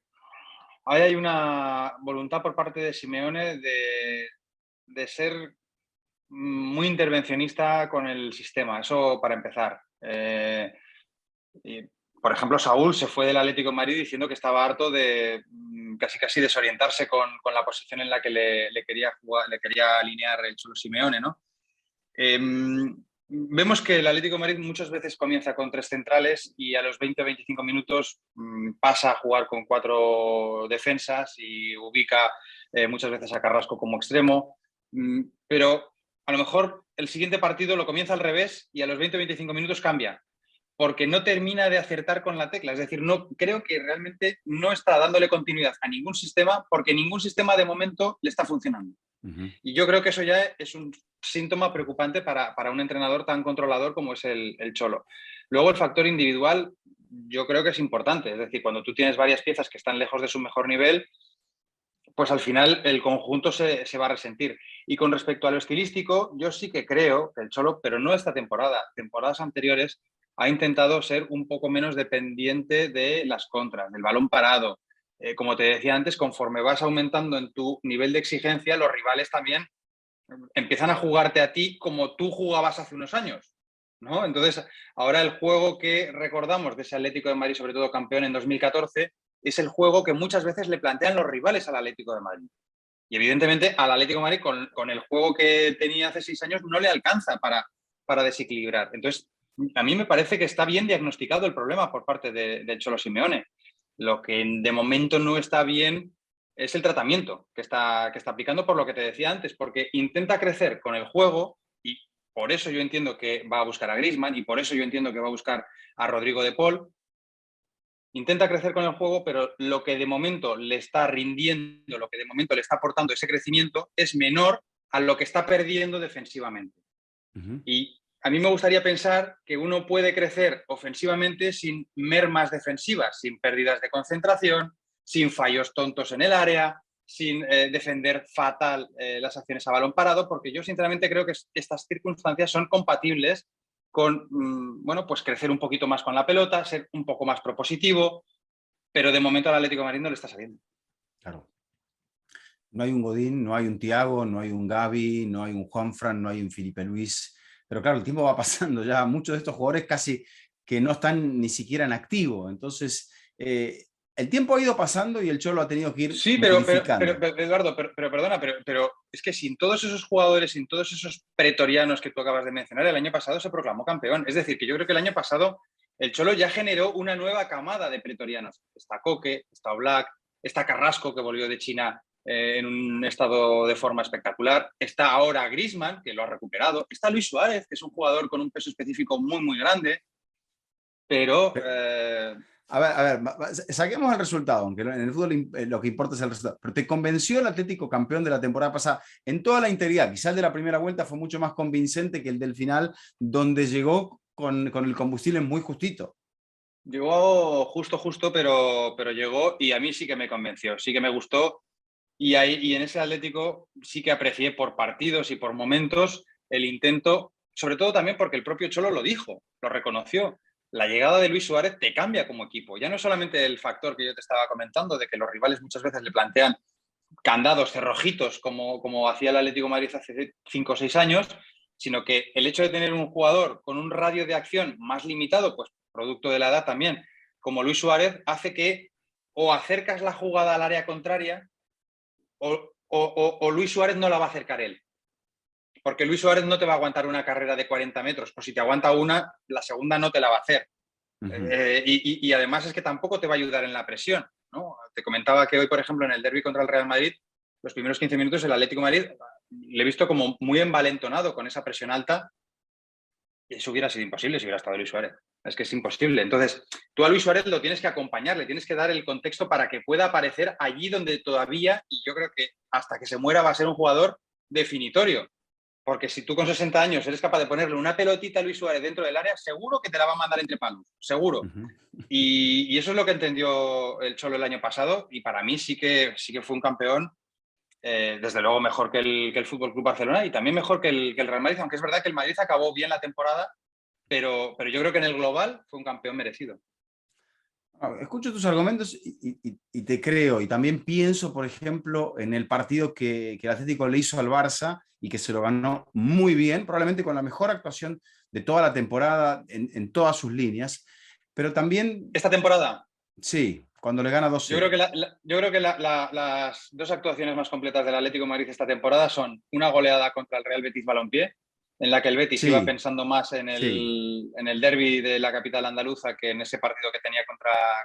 hay una voluntad por parte de Simeone de ser muy intervencionista con el sistema, eso para empezar. Por ejemplo, Saúl se fue del Atlético de Madrid diciendo que estaba harto de casi desorientarse con la posición en la que le quería jugar, le quería alinear el Cholo Simeone, ¿no? Vemos que el Atlético de Madrid muchas veces comienza con 3 centrales y a los 20 o 25 minutos pasa a jugar con 4 defensas y ubica muchas veces a Carrasco como extremo. Pero a lo mejor el siguiente partido lo comienza al revés y a los 20 o 25 minutos cambia, porque no termina de acertar con la tecla. Es decir, no, creo que realmente no está dándole continuidad a ningún sistema, porque ningún sistema de momento le está funcionando. Y yo creo que eso ya es un síntoma preocupante para un entrenador tan controlador como es el Cholo. Luego el factor individual yo creo que es importante. Es decir, cuando tú tienes varias piezas que están lejos de su mejor nivel, pues al final el conjunto se va a resentir. Y con respecto a lo estilístico, yo sí que creo que el Cholo, pero no esta temporada, temporadas anteriores, ha intentado ser un poco menos dependiente de las contras, del balón parado. Como te decía antes, conforme vas aumentando en tu nivel de exigencia, los rivales también empiezan a jugarte a ti como tú jugabas hace unos años, ¿no? Entonces, ahora el juego que recordamos de ese Atlético de Madrid, sobre todo campeón en 2014, es el juego que muchas veces le plantean los rivales al Atlético de Madrid. Y evidentemente al Atlético de Madrid, con el juego que tenía hace 6 años, no le alcanza para desequilibrar. Entonces, a mí me parece que está bien diagnosticado el problema por parte del Cholo Simeone. Lo que de momento no está bien es el tratamiento que está aplicando, por lo que te decía antes, porque intenta crecer con el juego y por eso yo entiendo que va a buscar a Griezmann y por eso yo entiendo que va a buscar a Rodrigo de Paul. Intenta crecer con el juego, pero lo que de momento le está rindiendo, lo que de momento le está aportando ese crecimiento es menor a lo que está perdiendo defensivamente. Y a mí me gustaría pensar que uno puede crecer ofensivamente sin mermas defensivas, sin pérdidas de concentración, sin fallos tontos en el área, sin defender fatal las acciones a balón parado, porque yo sinceramente creo que estas circunstancias son compatibles con, bueno, pues crecer un poquito más con la pelota, ser un poco más propositivo, pero de momento al Atlético de Madrid no le está saliendo. Claro. No hay un Godín, no hay un Thiago, no hay un Gavi, no hay un Juanfran, no hay un Felipe Luis. Pero claro, el tiempo va pasando ya. Muchos de estos jugadores casi que no están ni siquiera en activo. Entonces, el tiempo ha ido pasando y el Cholo ha tenido que ir modificando. Pero Eduardo, perdona, pero es que sin todos esos jugadores, sin todos esos pretorianos que tú acabas de mencionar, el año pasado se proclamó campeón. Es decir, que yo creo que el año pasado el Cholo ya generó una nueva camada de pretorianos. Está Coque, está Oblak, está Carrasco, que volvió de China en un estado de forma espectacular. Está ahora Griezmann, que lo ha recuperado. Está Luis Suárez, que es un jugador con un peso específico muy, muy grande. Pero... A ver, saquemos el resultado, aunque en el fútbol lo que importa es el resultado. Pero ¿te convenció el Atlético campeón de la temporada pasada en toda la integridad? Quizás el de la primera vuelta fue mucho más convincente que el del final, donde llegó con el combustible muy justito. Llegó justo, pero llegó y a mí sí que me convenció, sí que me gustó. Y en ese Atlético sí que aprecié por partidos y por momentos el intento, sobre todo también porque el propio Cholo lo dijo, lo reconoció. La llegada de Luis Suárez te cambia como equipo. Ya no solamente el factor que yo te estaba comentando, de que los rivales muchas veces le plantean candados, cerrojitos, como hacía el Atlético de Madrid hace 5 o 6 años, sino que el hecho de tener un jugador con un radio de acción más limitado, pues producto de la edad también, como Luis Suárez, hace que o acercas la jugada al área contraria o Luis Suárez no la va a acercar él. Porque Luis Suárez no te va a aguantar una carrera de 40 metros, o si te aguanta una, la segunda no te la va a hacer. Y además es que tampoco te va a ayudar en la presión, ¿no? Te comentaba que hoy, por ejemplo, en el derbi contra el Real Madrid, los primeros 15 minutos el Atlético de Madrid le he visto como muy envalentonado con esa presión alta eso hubiera sido imposible si hubiera estado Luis Suárez. Es que es imposible. Entonces, tú a Luis Suárez lo tienes que acompañar, le tienes que dar el contexto para que pueda aparecer allí donde todavía, y yo creo que hasta que se muera va a ser un jugador definitorio. Porque si tú con 60 años eres capaz de ponerle una pelotita a Luis Suárez dentro del área, seguro que te la va a mandar entre palos, seguro. Y eso es lo que entendió el Cholo el año pasado, y para mí sí que fue un campeón, desde luego mejor que el Fútbol Club Barcelona y también mejor que el Real Madrid, aunque es verdad que el Madrid acabó bien la temporada, pero yo creo que en el global fue un campeón merecido. Escucho tus argumentos y te creo. Y también pienso, por ejemplo, en el partido que el Atlético le hizo al Barça y que se lo ganó muy bien, probablemente con la mejor actuación de toda la temporada en todas sus líneas. Pero también, Esta temporada, sí, cuando le gana 2-0. yo creo que las dos actuaciones más completas del Atlético de Madrid esta temporada son una goleada contra el Real Betis Balompié, en la que el Betis iba pensando más en el derbi de la capital andaluza que en ese partido que tenía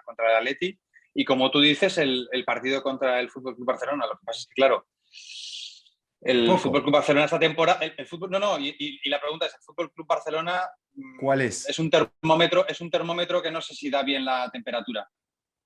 contra el Atleti. Y como tú dices, el partido contra el Fútbol Club Barcelona. Lo que pasa es que, claro, el Fútbol Club Barcelona esta temporada, y la pregunta es, ¿el Fútbol Club Barcelona cuál es? Es un termómetro que no sé si da bien la temperatura.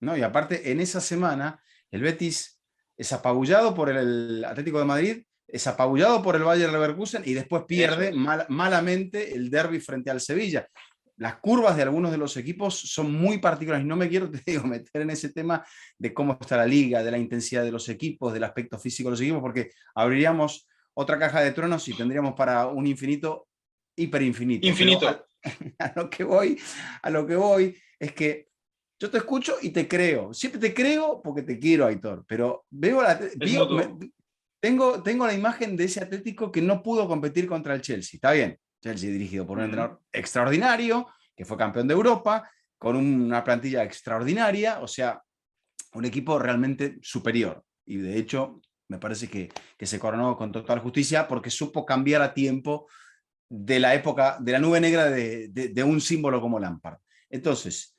No, y aparte, en esa semana, el Betis es apabullado por el Atlético de Madrid, es apabullado por el Bayer Leverkusen y después pierde malamente el derbi frente al Sevilla. Las curvas de algunos de los equipos son muy particulares. No me quiero, te digo, meter en ese tema de cómo está la liga, de la intensidad de los equipos, del aspecto físico de los equipos, porque abriríamos otra caja de tronos y tendríamos para un infinito, hiperinfinito. Infinito. A lo que voy es que yo te escucho y te creo. Siempre te creo porque te quiero, Aitor. Pero tengo la imagen de ese Atlético que no pudo competir contra el Chelsea. Está bien. Chelsea dirigido por un entrenador extraordinario, que fue campeón de Europa, con una plantilla extraordinaria, o sea, un equipo realmente superior. Y de hecho, me parece que se coronó con total justicia porque supo cambiar a tiempo de la época, de la nube negra de un símbolo como Lampard. Entonces,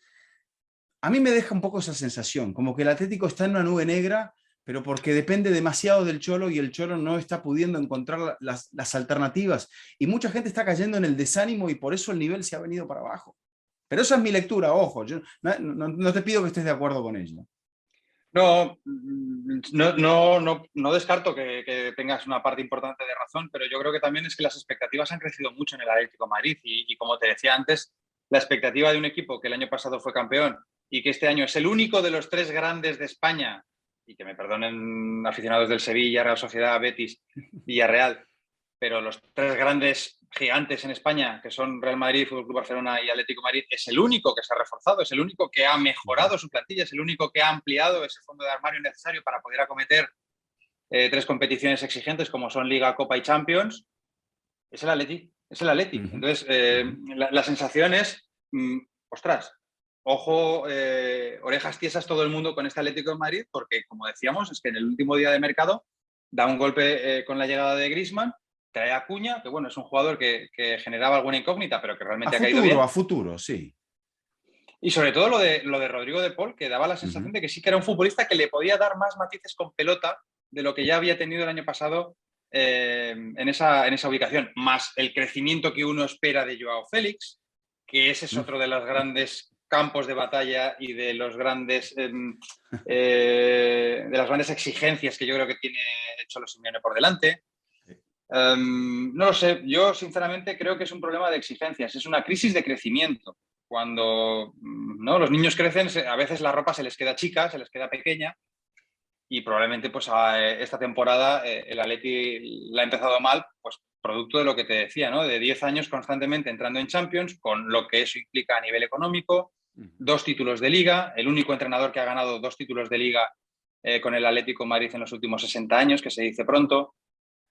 a mí me deja un poco esa sensación, como que el Atlético está en una nube negra, pero porque depende demasiado del Cholo y el Cholo no está pudiendo encontrar las alternativas. Y mucha gente está cayendo en el desánimo y por eso el nivel se ha venido para abajo. Pero esa es mi lectura, ojo, yo no te pido que estés de acuerdo con ella. No descarto que tengas una parte importante de razón, pero yo creo que también es que las expectativas han crecido mucho en el Atlético de Madrid y como te decía antes, la expectativa de un equipo que el año pasado fue campeón y que este año es el único de los tres grandes de España, y que me perdonen aficionados del Sevilla, Real Sociedad, Betis, Villarreal, pero los tres grandes gigantes en España, que son Real Madrid, Fútbol Club Barcelona y Atlético de Madrid, es el único que se ha reforzado, es el único que ha mejorado su plantilla, es el único que ha ampliado ese fondo de armario necesario para poder acometer tres competiciones exigentes como son Liga, Copa y Champions. Es el Atleti. Entonces, la sensación es, ostras, ojo, orejas tiesas todo el mundo con este Atlético de Madrid, porque, como decíamos, es que en el último día de mercado da un golpe con la llegada de Griezmann, trae a Acuña, que bueno, es un jugador que generaba alguna incógnita, pero que realmente ha caído bien. A futuro, sí. Y sobre todo lo de Rodrigo de Paul, que daba la sensación de que sí que era un futbolista que le podía dar más matices con pelota de lo que ya había tenido el año pasado en esa ubicación, más el crecimiento que uno espera de Joao Félix, que ese es otro de los grandes campos de batalla y de los grandes de las grandes exigencias que yo creo que tiene el Cholo Simeone por delante. No lo sé, yo sinceramente creo que es un problema de exigencias, es una crisis de crecimiento. Cuando ¿no? los niños crecen, a veces la ropa se les queda chica, se les queda pequeña, y probablemente pues esta temporada el Atleti la ha empezado mal, pues producto de lo que te decía, ¿no? De 10 años constantemente entrando en Champions, con lo que eso implica a nivel económico, 2 títulos de Liga, el único entrenador que ha ganado 2 títulos de Liga con el Atlético de Madrid en los últimos 60 años, que se dice pronto.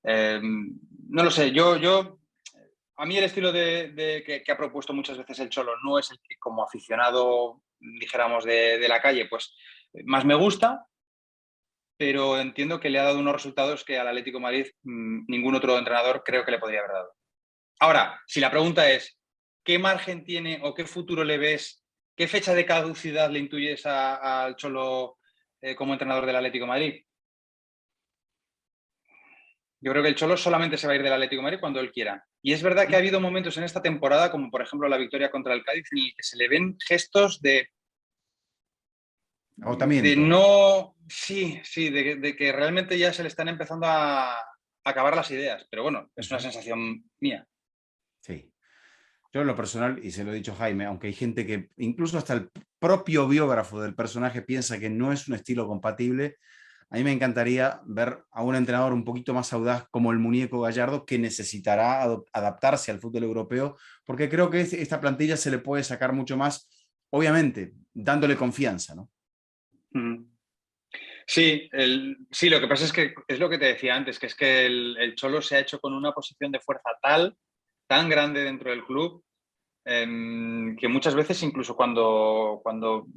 No lo sé, a mí el estilo que ha propuesto muchas veces el Cholo no es el que como aficionado, dijéramos, de la calle, pues más me gusta, pero entiendo que le ha dado unos resultados que al Atlético de Madrid ningún otro entrenador creo que le podría haber dado. Ahora, si la pregunta es, ¿qué margen tiene o qué futuro le ves, qué fecha de caducidad le intuyes al Cholo como entrenador del Atlético de Madrid? Yo creo que el Cholo solamente se va a ir del Atlético de Madrid cuando él quiera. Y es verdad que ha habido momentos en esta temporada, como por ejemplo la victoria contra el Cádiz, en el que se le ven gestos de Agotamiento. no, sí, de que realmente ya se le están empezando a acabar las ideas. Pero bueno, es una sensación mía. Sí. Yo en lo personal, y se lo he dicho a Jaime, aunque hay gente que, incluso hasta el propio biógrafo del personaje piensa que no es un estilo compatible, a mí me encantaría ver a un entrenador un poquito más audaz como el muñeco Gallardo, que necesitará adaptarse al fútbol europeo, porque creo que esta plantilla se le puede sacar mucho más, obviamente, dándole confianza, ¿no? Sí, sí, lo que pasa es que es lo que te decía antes, que es que el Cholo se ha hecho con una posición de fuerza tan grande dentro del club, que muchas veces incluso cuando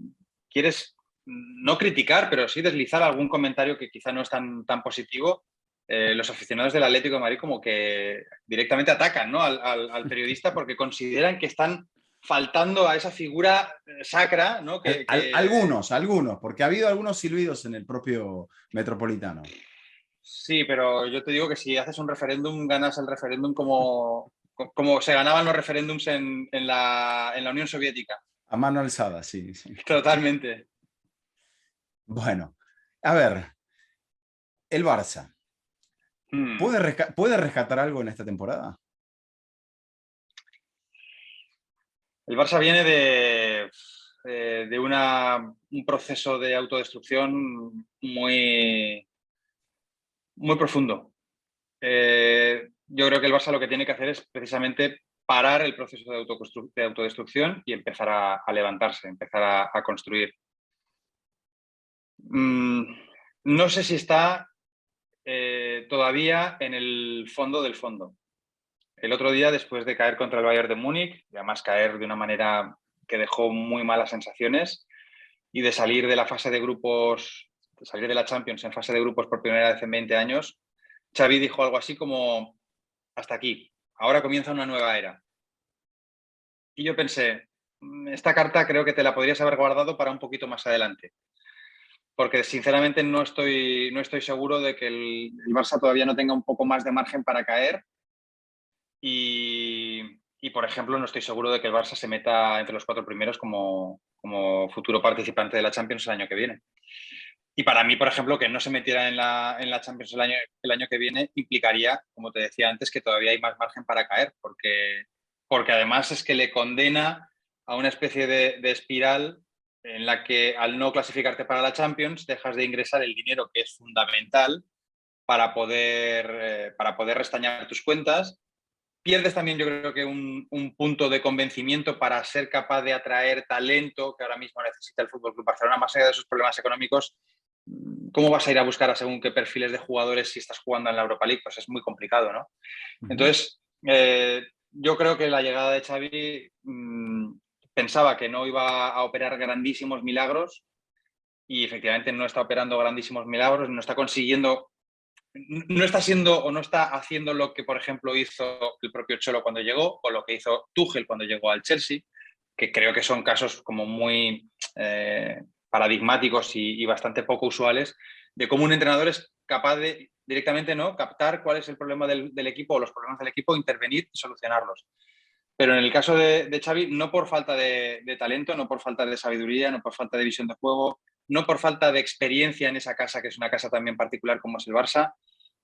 quieres no criticar, pero sí deslizar algún comentario que quizá no es tan positivo, los aficionados del Atlético de Madrid como que directamente atacan, ¿no? al periodista porque consideran que están faltando a esa figura sacra, ¿no? Algunos, porque ha habido algunos silbidos en el propio Metropolitano. Sí, pero yo te digo que si haces un referéndum, ganas el referéndum como se ganaban los referéndums en la Unión Soviética. A mano alzada, sí, sí. Totalmente. Bueno, a ver, el Barça. ¿Puede rescatar algo en esta temporada? El Barça viene de un proceso de autodestrucción muy, muy profundo. Yo creo que el Barça lo que tiene que hacer es precisamente parar el proceso de autodestrucción y empezar a levantarse, empezar a construir. No sé si está todavía en el fondo del fondo. El otro día, después de caer contra el Bayern de Múnich, y además caer de una manera que dejó muy malas sensaciones, y de salir de la fase de grupos, de salir de la Champions en fase de grupos por primera vez en 20 años, Xavi dijo algo así como, hasta aquí, ahora comienza una nueva era. Y yo pensé, esta carta creo que te la podrías haber guardado para un poquito más adelante. Porque sinceramente no estoy seguro de que el Barça todavía no tenga un poco más de margen para caer. Y, por ejemplo, no estoy seguro de que el Barça se meta entre los 4 primeros como futuro participante de la Champions el año que viene. Y para mí, por ejemplo, que no se metiera en la Champions el año que viene implicaría, como te decía antes, que todavía hay más margen para caer, porque además es que le condena a una especie de espiral en la que al no clasificarte para la Champions dejas de ingresar el dinero que es fundamental para poder restañar tus cuentas. Pierdes también, yo creo que un punto de convencimiento para ser capaz de atraer talento que ahora mismo necesita el Fútbol Club Barcelona, más allá de esos problemas económicos. ¿Cómo vas a ir a buscar a según qué perfiles de jugadores si estás jugando en la Europa League? Pues es muy complicado, ¿no? Entonces, yo creo que la llegada de Xavi pensaba que no iba a operar grandísimos milagros y efectivamente no está operando grandísimos milagros, no está consiguiendo, no está siendo o no está haciendo lo que, por ejemplo, hizo el propio Cholo cuando llegó o lo que hizo Tuchel cuando llegó al Chelsea, que creo que son casos como muy paradigmáticos y bastante poco usuales de cómo un entrenador es capaz de directamente no captar cuál es el problema del equipo o los problemas del equipo, intervenir y solucionarlos. Pero en el caso de Xavi, no por falta de talento, no por falta de sabiduría, no por falta de visión de juego, no por falta de experiencia en esa casa, que es una casa también particular como es el Barça,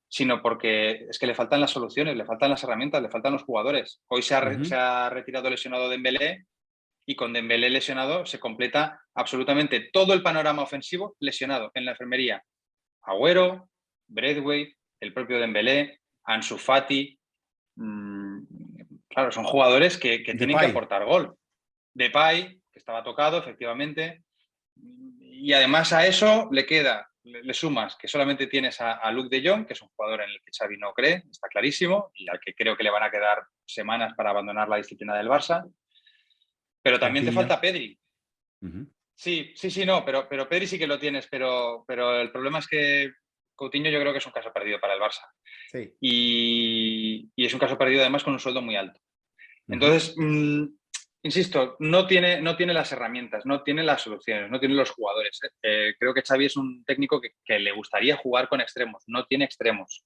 sino porque es que le faltan las soluciones, le faltan las herramientas, le faltan los jugadores. Hoy se ha retirado lesionado Dembélé y con Dembélé lesionado se completa absolutamente todo el panorama ofensivo lesionado en la enfermería. Agüero, Braithwaite, el propio Dembélé, Ansu Fati. Claro, son jugadores que tienen que aportar gol. Depay, que estaba tocado, efectivamente. Y además a eso le sumas que solamente tienes a Luuk de Jong, que es un jugador en el que Xavi no cree, está clarísimo, y al que creo que le van a quedar semanas para abandonar la disciplina del Barça. Pero también te falta Pedri. Sí, no, pero Pedri sí que lo tienes, pero el problema es que Coutinho yo creo que es un caso perdido para el Barça. Sí. Y es un caso perdido además con un sueldo muy alto. Entonces, insisto, no tiene las herramientas, no tiene las soluciones, no tiene los jugadores. Creo que Xavi es un técnico que le gustaría jugar con extremos, no tiene extremos.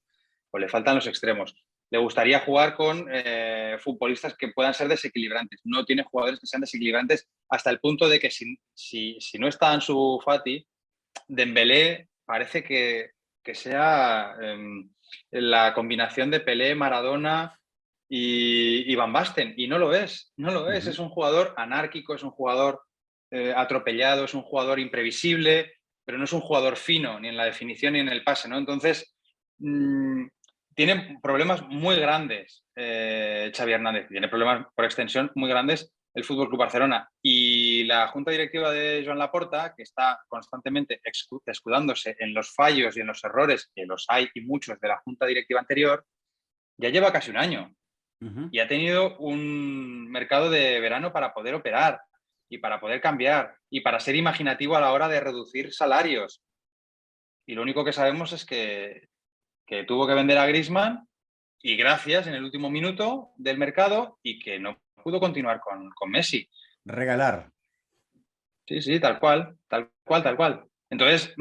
o le faltan los extremos. Le gustaría jugar con futbolistas que puedan ser desequilibrantes. No tiene jugadores que sean desequilibrantes hasta el punto de que si no está Ansu Fati, Dembélé parece que sea la combinación de Pelé, Maradona y Van Basten. Y no lo es, no lo es. Es un jugador anárquico, es un jugador atropellado, es un jugador imprevisible, pero no es un jugador fino ni en la definición ni en el pase, ¿no? Entonces, tiene problemas muy grandes Xavi Hernández, tiene problemas por extensión muy grandes el FC Barcelona, y la junta directiva de Joan Laporta, que está constantemente escudándose en los fallos y en los errores, que los hay y muchos de la junta directiva anterior, ya lleva casi un año y ha tenido un mercado de verano para poder operar y para poder cambiar y para ser imaginativo a la hora de reducir salarios. Y lo único que sabemos es que tuvo que vender a Griezmann, y gracias, en el último minuto del mercado, y que no pudo continuar con Messi. Regalar. Sí, tal cual. Entonces,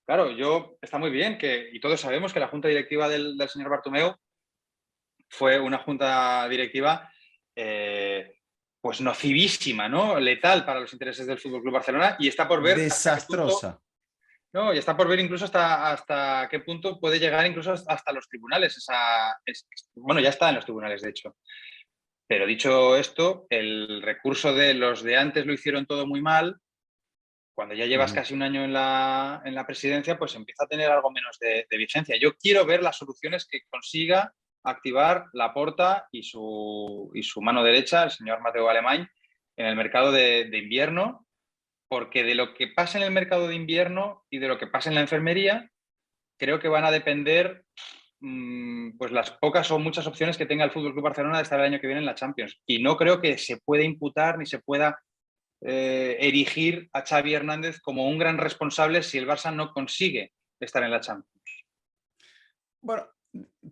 claro, está muy bien y todos sabemos que la junta directiva del señor Bartomeu fue una junta directiva pues nocivísima, ¿no? Letal para los intereses del FC Barcelona, y está por ver desastrosa. No, y está por ver incluso hasta qué punto puede llegar incluso hasta los tribunales. Bueno, ya está en los tribunales, de hecho. Pero dicho esto, el recurso de los de antes lo hicieron todo muy mal. Cuando ya llevas casi un año en la presidencia, pues empieza a tener algo menos de vigencia. Yo quiero ver las soluciones que consiga activar Laporta y su mano derecha, el señor Mateu Alemany, en el mercado de invierno, porque de lo que pasa en el mercado de invierno y de lo que pasa en la enfermería, creo que van a depender pues las pocas o muchas opciones que tenga el FC Barcelona de estar el año que viene en la Champions. Y no creo que se pueda imputar ni se pueda erigir a Xavi Hernández como un gran responsable si el Barça no consigue estar en la Champions. Bueno,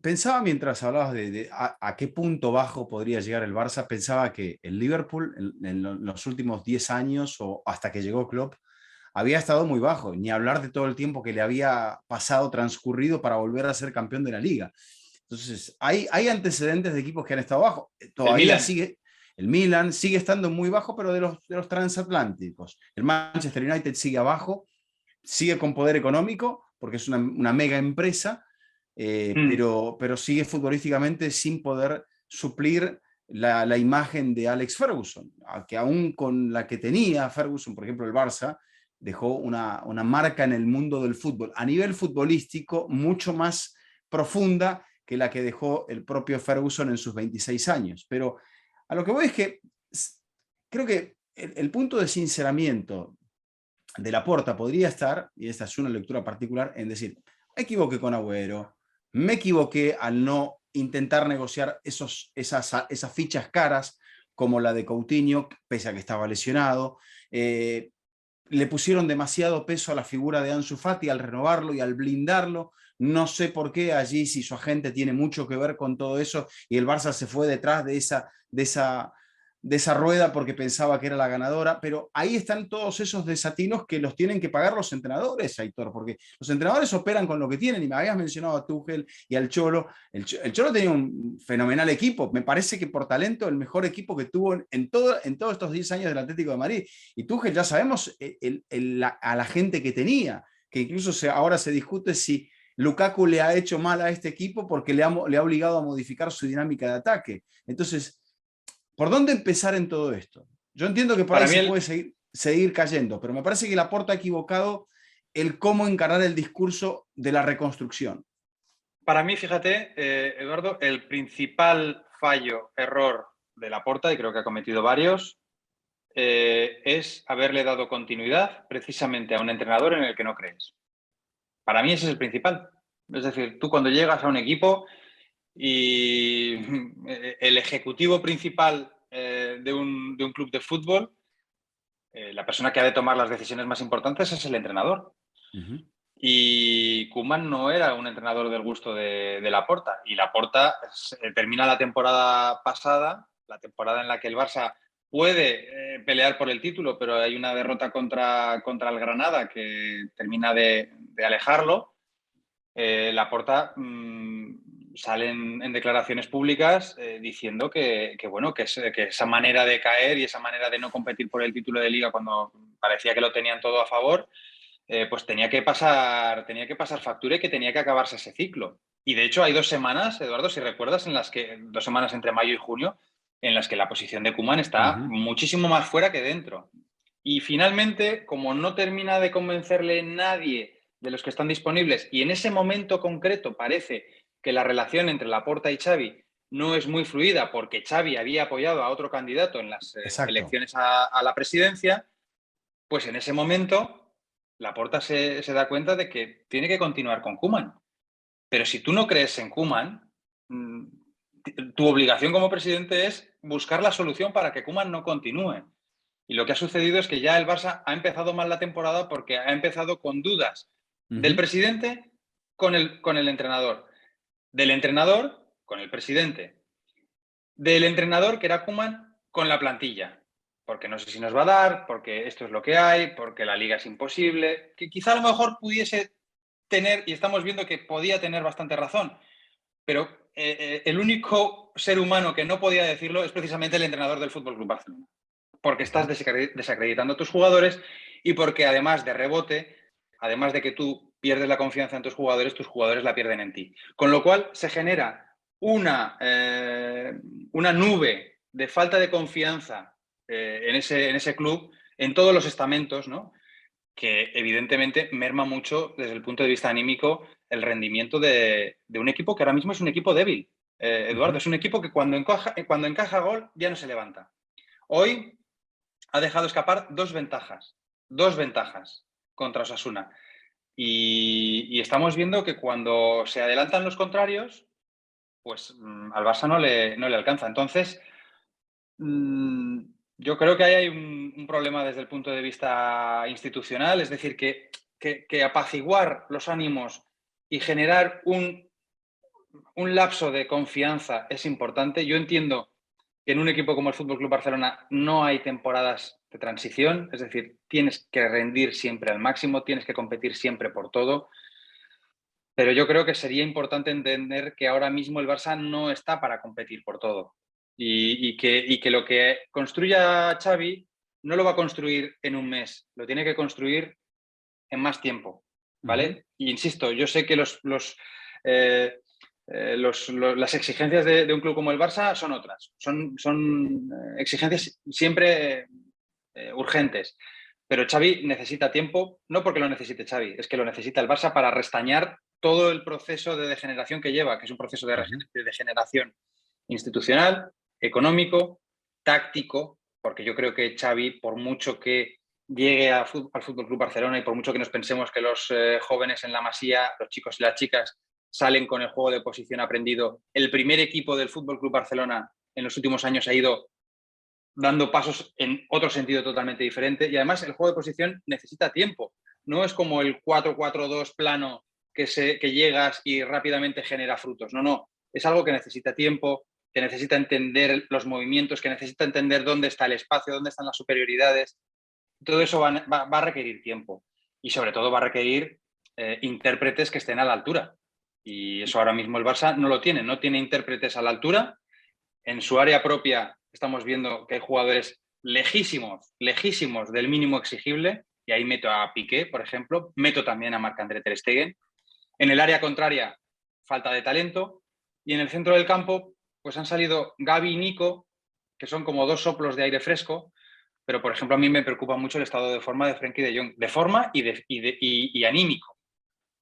pensaba mientras hablabas de a qué punto bajo podría llegar el Barça, pensaba que el Liverpool en los últimos 10 años o hasta que llegó Klopp había estado muy bajo, ni hablar de todo el tiempo que le había transcurrido para volver a ser campeón de la liga. Entonces, hay antecedentes de equipos que han estado bajo. Todavía el Milan sigue estando muy bajo, pero de los transatlánticos. El Manchester United sigue abajo, sigue con poder económico, porque es una mega empresa, pero sigue futbolísticamente sin poder suplir la imagen de Alex Ferguson, que aún con la que tenía Ferguson, por ejemplo el Barça, dejó una marca en el mundo del fútbol, a nivel futbolístico mucho más profunda que la que dejó el propio Ferguson en sus 26 años. Pero a lo que voy es que creo que el punto de sinceramiento de Laporta podría estar, y esta es una lectura particular, en decir, me equivoqué con Agüero, me equivoqué al no intentar negociar esas fichas caras como la de Coutinho, pese a que estaba lesionado. Le pusieron demasiado peso a la figura de Ansu Fati al renovarlo y al blindarlo. No sé por qué allí, si su agente tiene mucho que ver con todo eso, y el Barça se fue detrás de esa rueda porque pensaba que era la ganadora, pero ahí están todos esos desatinos que los tienen que pagar los entrenadores, Aitor, porque los entrenadores operan con lo que tienen, y me habías mencionado a Tuchel y al Cholo. El Cholo tenía un fenomenal equipo, me parece que por talento el mejor equipo que tuvo en todos estos 10 años del Atlético de Madrid, y Tuchel ya sabemos a la gente que tenía, que incluso ahora se discute si Lukaku le ha hecho mal a este equipo porque le ha obligado a modificar su dinámica de ataque. Entonces, ¿por dónde empezar en todo esto? Yo entiendo que por ahí se puede seguir cayendo, pero me parece que Laporta ha equivocado el cómo encarar el discurso de la reconstrucción. Para mí, fíjate, Eduardo, el principal error de Laporta, y creo que ha cometido varios, es haberle dado continuidad precisamente a un entrenador en el que no crees. Para mí ese es el principal. Es decir, tú cuando llegas a un equipo y el ejecutivo principal de un club de fútbol, la persona que ha de tomar las decisiones más importantes es el entrenador. Y Koeman no era un entrenador del gusto de Laporta. Y Laporta termina la temporada pasada, la temporada en la que el Barça puede pelear por el título, pero hay una derrota contra el Granada que termina de alejarlo. Laporta sale en declaraciones públicas diciendo que esa manera de caer y esa manera de no competir por el título de Liga cuando parecía que lo tenían todo a favor, pues tenía que pasar factura y que tenía que acabarse ese ciclo. Y de hecho hay 2 semanas, Eduardo, si recuerdas, 2 semanas entre mayo y junio, en las que la posición de Koeman está muchísimo más fuera que dentro. Y finalmente, como no termina de convencerle nadie de los que están disponibles, y en ese momento concreto parece que la relación entre Laporta y Xavi no es muy fluida porque Xavi había apoyado a otro candidato en las elecciones a la presidencia, pues en ese momento Laporta se da cuenta de que tiene que continuar con Koeman. Pero si tú no crees en Koeman, tu obligación como presidente es buscar la solución para que Koeman no continúe. Y lo que ha sucedido es que ya el Barça ha empezado mal la temporada porque ha empezado con dudas del presidente con el entrenador, del entrenador con el presidente, del entrenador, que era Koeman, con la plantilla. Porque no sé si nos va a dar, porque esto es lo que hay, porque la liga es imposible, que quizá a lo mejor pudiese tener, y estamos viendo que podía tener bastante razón, pero el único ser humano que no podía decirlo es precisamente el entrenador del Fútbol Club Barcelona. Porque estás desacreditando a tus jugadores y porque además de rebote, además de que tú pierdes la confianza en tus jugadores la pierden en ti. Con lo cual se genera una nube de falta de confianza en ese club, en todos los estamentos, ¿no? Que evidentemente merma mucho desde el punto de vista anímico el rendimiento de un equipo que ahora mismo es un equipo débil. Eduardo, es un equipo que cuando encaja gol ya no se levanta. Hoy ha dejado escapar 2 ventajas contra Osasuna. Y estamos viendo que cuando se adelantan los contrarios, pues al Barça no le alcanza. Entonces, yo creo que ahí hay un problema desde el punto de vista institucional, es decir, que apaciguar los ánimos y generar un lapso de confianza es importante. Yo entiendo que en un equipo como el Fútbol Club Barcelona no hay temporadas de transición, es decir, tienes que rendir siempre al máximo, tienes que competir siempre por todo, pero yo creo que sería importante entender que ahora mismo el Barça no está para competir por todo y que lo que construya Xavi no lo va a construir en un mes, lo tiene que construir en más tiempo, ¿vale? Y insisto, yo sé que las exigencias de un club como el Barça son otras, son exigencias siempre urgentes, pero Xavi necesita tiempo, no porque lo necesite Xavi, es que lo necesita el Barça para restañar todo el proceso de degeneración que lleva, que es un proceso de degeneración institucional, económico, táctico, porque yo creo que Xavi, por mucho que llegue al Fútbol Club Barcelona y por mucho que nos pensemos que los jóvenes en la Masía, los chicos y las chicas, salen con el juego de posición aprendido, el primer equipo del Fútbol Club Barcelona en los últimos años ha ido dando pasos en otro sentido totalmente diferente y además el juego de posición necesita tiempo. No es como el 4-4-2 plano que llegas y rápidamente genera frutos. No. Es algo que necesita tiempo, que necesita entender los movimientos, que necesita entender dónde está el espacio, dónde están las superioridades. Todo eso va a requerir tiempo y sobre todo va a requerir intérpretes que estén a la altura. Y eso ahora mismo el Barça no lo tiene, no tiene intérpretes a la altura. En su área propia estamos viendo que hay jugadores lejísimos del mínimo exigible, y ahí meto a Piqué, por ejemplo, meto también a Marc-André ter Stegen. En el área contraria, falta de talento, y en el centro del campo, pues han salido Gavi y Nico, que son como 2 soplos de aire fresco, pero por ejemplo a mí me preocupa mucho el estado de forma de Frenkie de Jong, de forma y anímico.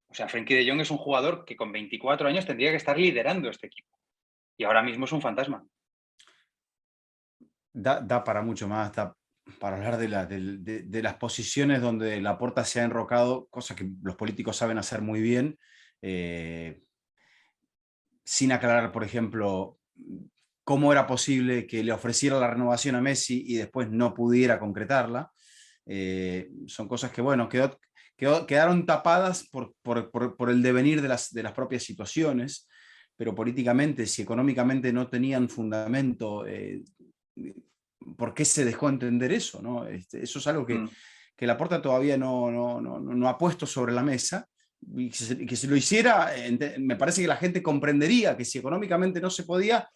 O sea, Frenkie de Jong es un jugador que con 24 años tendría que estar liderando este equipo, y ahora mismo es un fantasma. Da para mucho más, da para hablar de las posiciones donde Laporta se ha enrocado, cosa que los políticos saben hacer muy bien, sin aclarar, por ejemplo, cómo era posible que le ofreciera la renovación a Messi y después no pudiera concretarla. Son cosas que, bueno, quedaron tapadas por el devenir de las propias situaciones, pero políticamente, si económicamente no tenían fundamento, ¿por qué se dejó entender eso, ¿no? Eso es algo que Laporta todavía no ha puesto sobre la mesa y que si lo hiciera, me parece que la gente comprendería que si económicamente no se podía,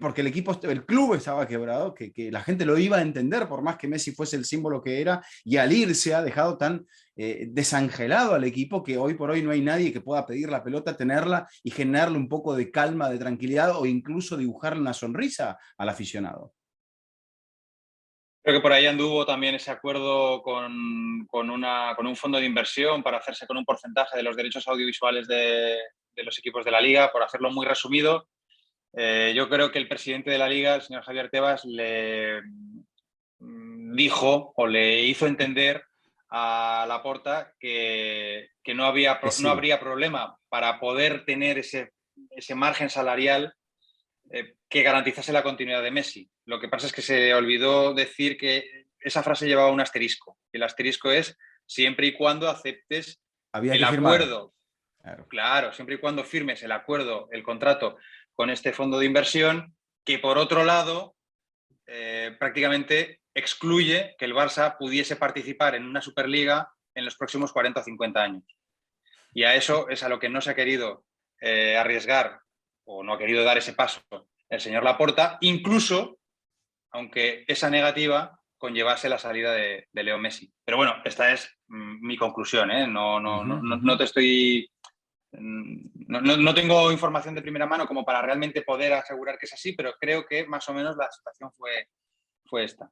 porque el club estaba quebrado, que la gente lo iba a entender, por más que Messi fuese el símbolo que era, y al irse ha dejado tan desangelado al equipo que hoy por hoy no hay nadie que pueda pedir la pelota, tenerla y generarle un poco de calma, de tranquilidad, o incluso dibujarle una sonrisa al aficionado. Creo que por ahí anduvo también ese acuerdo con un fondo de inversión para hacerse con un porcentaje de los derechos audiovisuales de los equipos de la Liga, por hacerlo muy resumido. Yo creo que el presidente de la Liga, el señor Javier Tebas, le dijo o le hizo entender a Laporta que no habría problema para poder tener ese margen salarial que garantizase la continuidad de Messi. Lo que pasa es que se olvidó decir que esa frase llevaba un asterisco. Y el asterisco es siempre y cuando aceptes el acuerdo. Claro, siempre y cuando firmes el acuerdo, el contrato con este fondo de inversión, que por otro lado prácticamente excluye que el Barça pudiese participar en una Superliga en los próximos 40 o 50 años. Y a eso es a lo que no se ha querido arriesgar o no ha querido dar ese paso el señor Laporta, incluso aunque esa negativa conllevase la salida de Leo Messi. Pero bueno, esta es mi conclusión, ¿eh? No te estoy... No tengo información de primera mano como para realmente poder asegurar que es así, pero creo que más o menos la situación fue esta.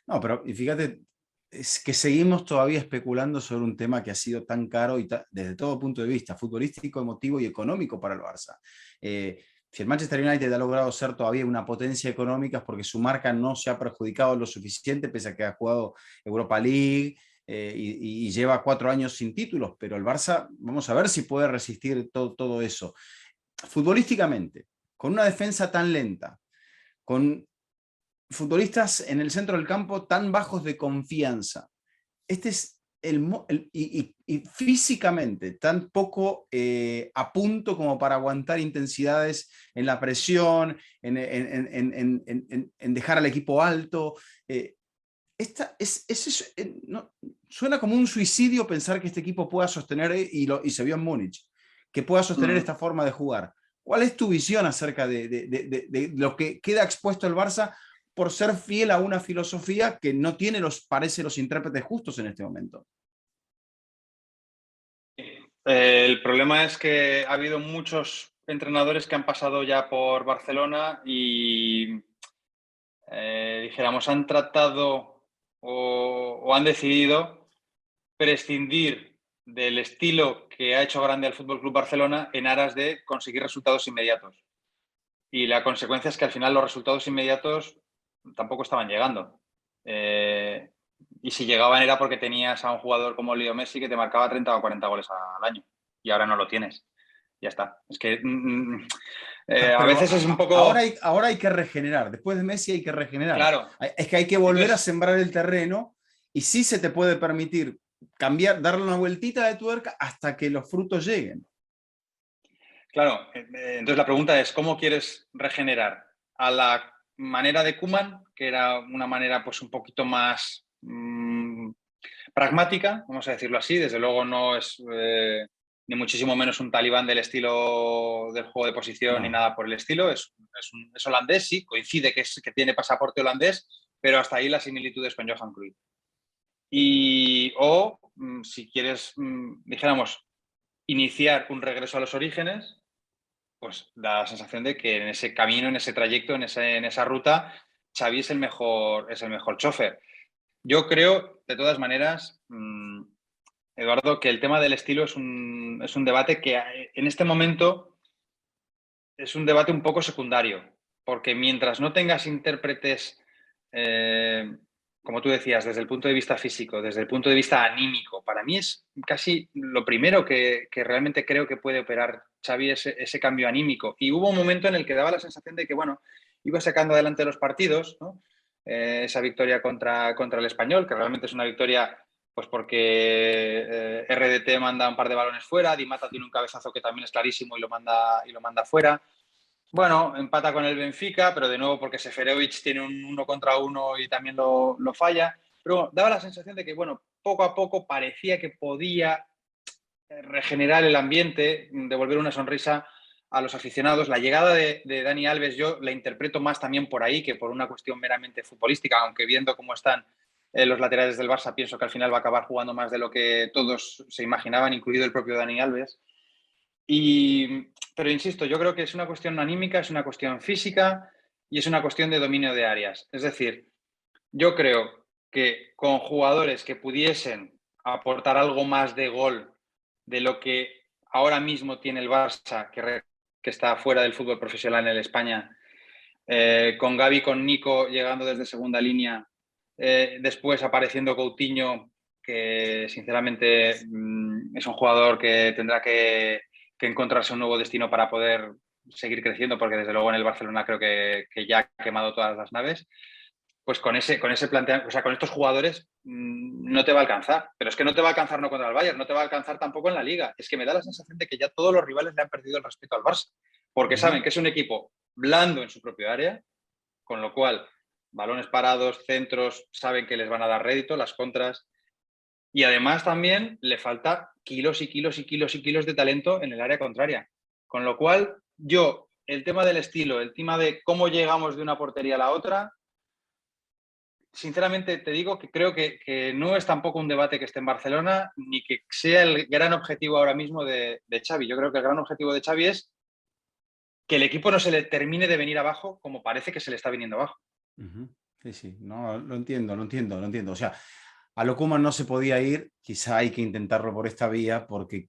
No, pero y fíjate, es que seguimos todavía especulando sobre un tema que ha sido tan caro y desde todo punto de vista, futbolístico, emotivo y económico para el Barça. Si el Manchester United ha logrado ser todavía una potencia económica es porque su marca no se ha perjudicado lo suficiente, pese a que ha jugado Europa League y lleva 4 años sin títulos, pero el Barça, vamos a ver si puede resistir todo eso. Futbolísticamente, con una defensa tan lenta, con futbolistas en el centro del campo tan bajos de confianza, este es y físicamente tan poco a punto como para aguantar intensidades en la presión, en dejar al equipo alto. No, suena como un suicidio pensar que este equipo pueda sostener, y se vio en Múnich, que pueda sostener esta forma de jugar. ¿Cuál es tu visión acerca de lo que queda expuesto el Barça por ser fiel a una filosofía que no tiene parece los intérpretes justos en este momento? El problema es que ha habido muchos entrenadores que han pasado ya por Barcelona y, dijéramos, han tratado o han decidido prescindir del estilo que ha hecho grande al FC Barcelona en aras de conseguir resultados inmediatos. Y la consecuencia es que al final los resultados inmediatos tampoco estaban llegando. Y si llegaban era porque tenías a un jugador como Leo Messi que te marcaba 30 o 40 goles al año. Y ahora no lo tienes. Ya está. Es que a veces es un poco... Ahora hay que regenerar. Después de Messi hay que regenerar. Claro. Es que hay que volver a sembrar el terreno, y sí se te puede permitir cambiar, darle una vueltita de tuerca hasta que los frutos lleguen. Claro. Entonces la pregunta es, ¿cómo quieres regenerar? ¿A la manera de Koeman, que era una manera pues un poquito más pragmática, vamos a decirlo así? Desde luego no es ni muchísimo menos un talibán del estilo del juego de posición, ni nada por el estilo. Es holandés, sí, coincide que tiene pasaporte holandés, pero hasta ahí las similitudes con Johan Cruyff. O si quieres, dijéramos, iniciar un regreso a los orígenes, pues da la sensación de que en ese camino, en ese trayecto, en esa ruta, Xavi es el mejor chofer. Yo creo, de todas maneras, Eduardo, que el tema del estilo es un debate que en este momento es un debate un poco secundario, porque mientras no tengas intérpretes, como tú decías, desde el punto de vista físico, desde el punto de vista anímico, para mí es casi lo primero que realmente creo que puede operar Xavi, ese cambio anímico. Y hubo un momento en el que daba la sensación de que, bueno, iba sacando adelante los partidos, ¿no? Esa victoria contra el Español, que realmente es una victoria pues porque RDT manda un par de balones fuera, Di Matta tiene un cabezazo que también es clarísimo y lo manda fuera. Bueno, empata con el Benfica, pero de nuevo porque Seferovic tiene un 1 contra 1 y también lo falla. Pero daba la sensación de que, bueno, poco a poco parecía que podía regenerar el ambiente, devolver una sonrisa a los aficionados. La llegada de Dani Alves yo la interpreto más también por ahí que por una cuestión meramente futbolística, aunque viendo cómo están los laterales del Barça, pienso que al final va a acabar jugando más de lo que todos se imaginaban, incluido el propio Dani Alves. Pero insisto, yo creo que es una cuestión anímica, es una cuestión física y es una cuestión de dominio de áreas. Es decir, yo creo que con jugadores que pudiesen aportar algo más de gol de lo que ahora mismo tiene el Barça, que está fuera del fútbol profesional en España, con Gavi, con Nico llegando desde segunda línea, después apareciendo Coutinho, que sinceramente es un jugador que tendrá que encontrarse un nuevo destino para poder seguir creciendo, porque desde luego en el Barcelona creo que ya ha quemado todas las naves. Pues con ese planteamiento, o sea, con estos jugadores no te va a alcanzar. Pero es que no te va a alcanzar no contra el Bayern, no te va a alcanzar tampoco en la Liga. Es que me da la sensación de que ya todos los rivales le han perdido el respeto al Barça, porque saben que es un equipo blando en su propio área, con lo cual balones parados, centros, saben que les van a dar rédito, las contras. Y además también le falta kilos y kilos y kilos y kilos de talento en el área contraria. Con lo cual, el tema del estilo, el tema de cómo llegamos de una portería a la otra, sinceramente te digo que creo que no es tampoco un debate que esté en Barcelona, ni que sea el gran objetivo ahora mismo de Xavi. Yo creo que el gran objetivo de Xavi es que el equipo no se le termine de venir abajo como parece que se le está viniendo abajo. Sí, sí, no, lo entiendo. O sea, a lo Koeman no se podía ir, quizá hay que intentarlo por esta vía porque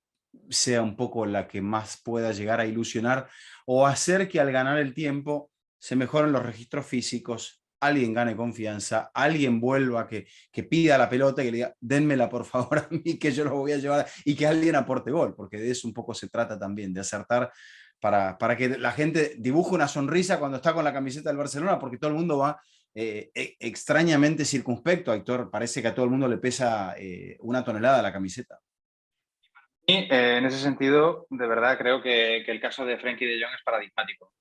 sea un poco la que más pueda llegar a ilusionar o hacer que al ganar el tiempo se mejoren los registros físicos, alguien gane confianza, alguien vuelva, que pida la pelota, que le diga, denmela por favor a mí, que yo lo voy a llevar, y que alguien aporte gol, porque de eso un poco se trata también, de acertar para que la gente dibuje una sonrisa cuando está con la camiseta del Barcelona, porque todo el mundo va extrañamente circunspecto, Héctor. Parece que a todo el mundo le pesa una tonelada la camiseta. Y en ese sentido, de verdad creo que el caso de Frenkie de Jong es paradigmático,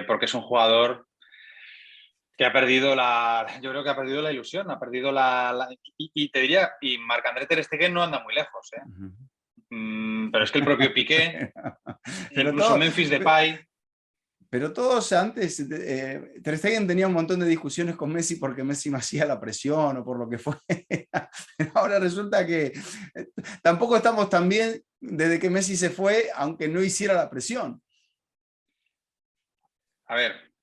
porque es un jugador que ha perdido yo creo que ha perdido la ilusión, ha perdido y te diría, y Marc-André ter Stegen no anda muy lejos, ¿eh? Pero es que el propio Piqué, incluso Memphis Depay. Pero todos antes, Ter Stegen tenía un montón de discusiones con Messi porque Messi no hacía la presión o por lo que fue. Ahora resulta que tampoco estamos tan bien desde que Messi se fue, aunque no hiciera la presión. A ver,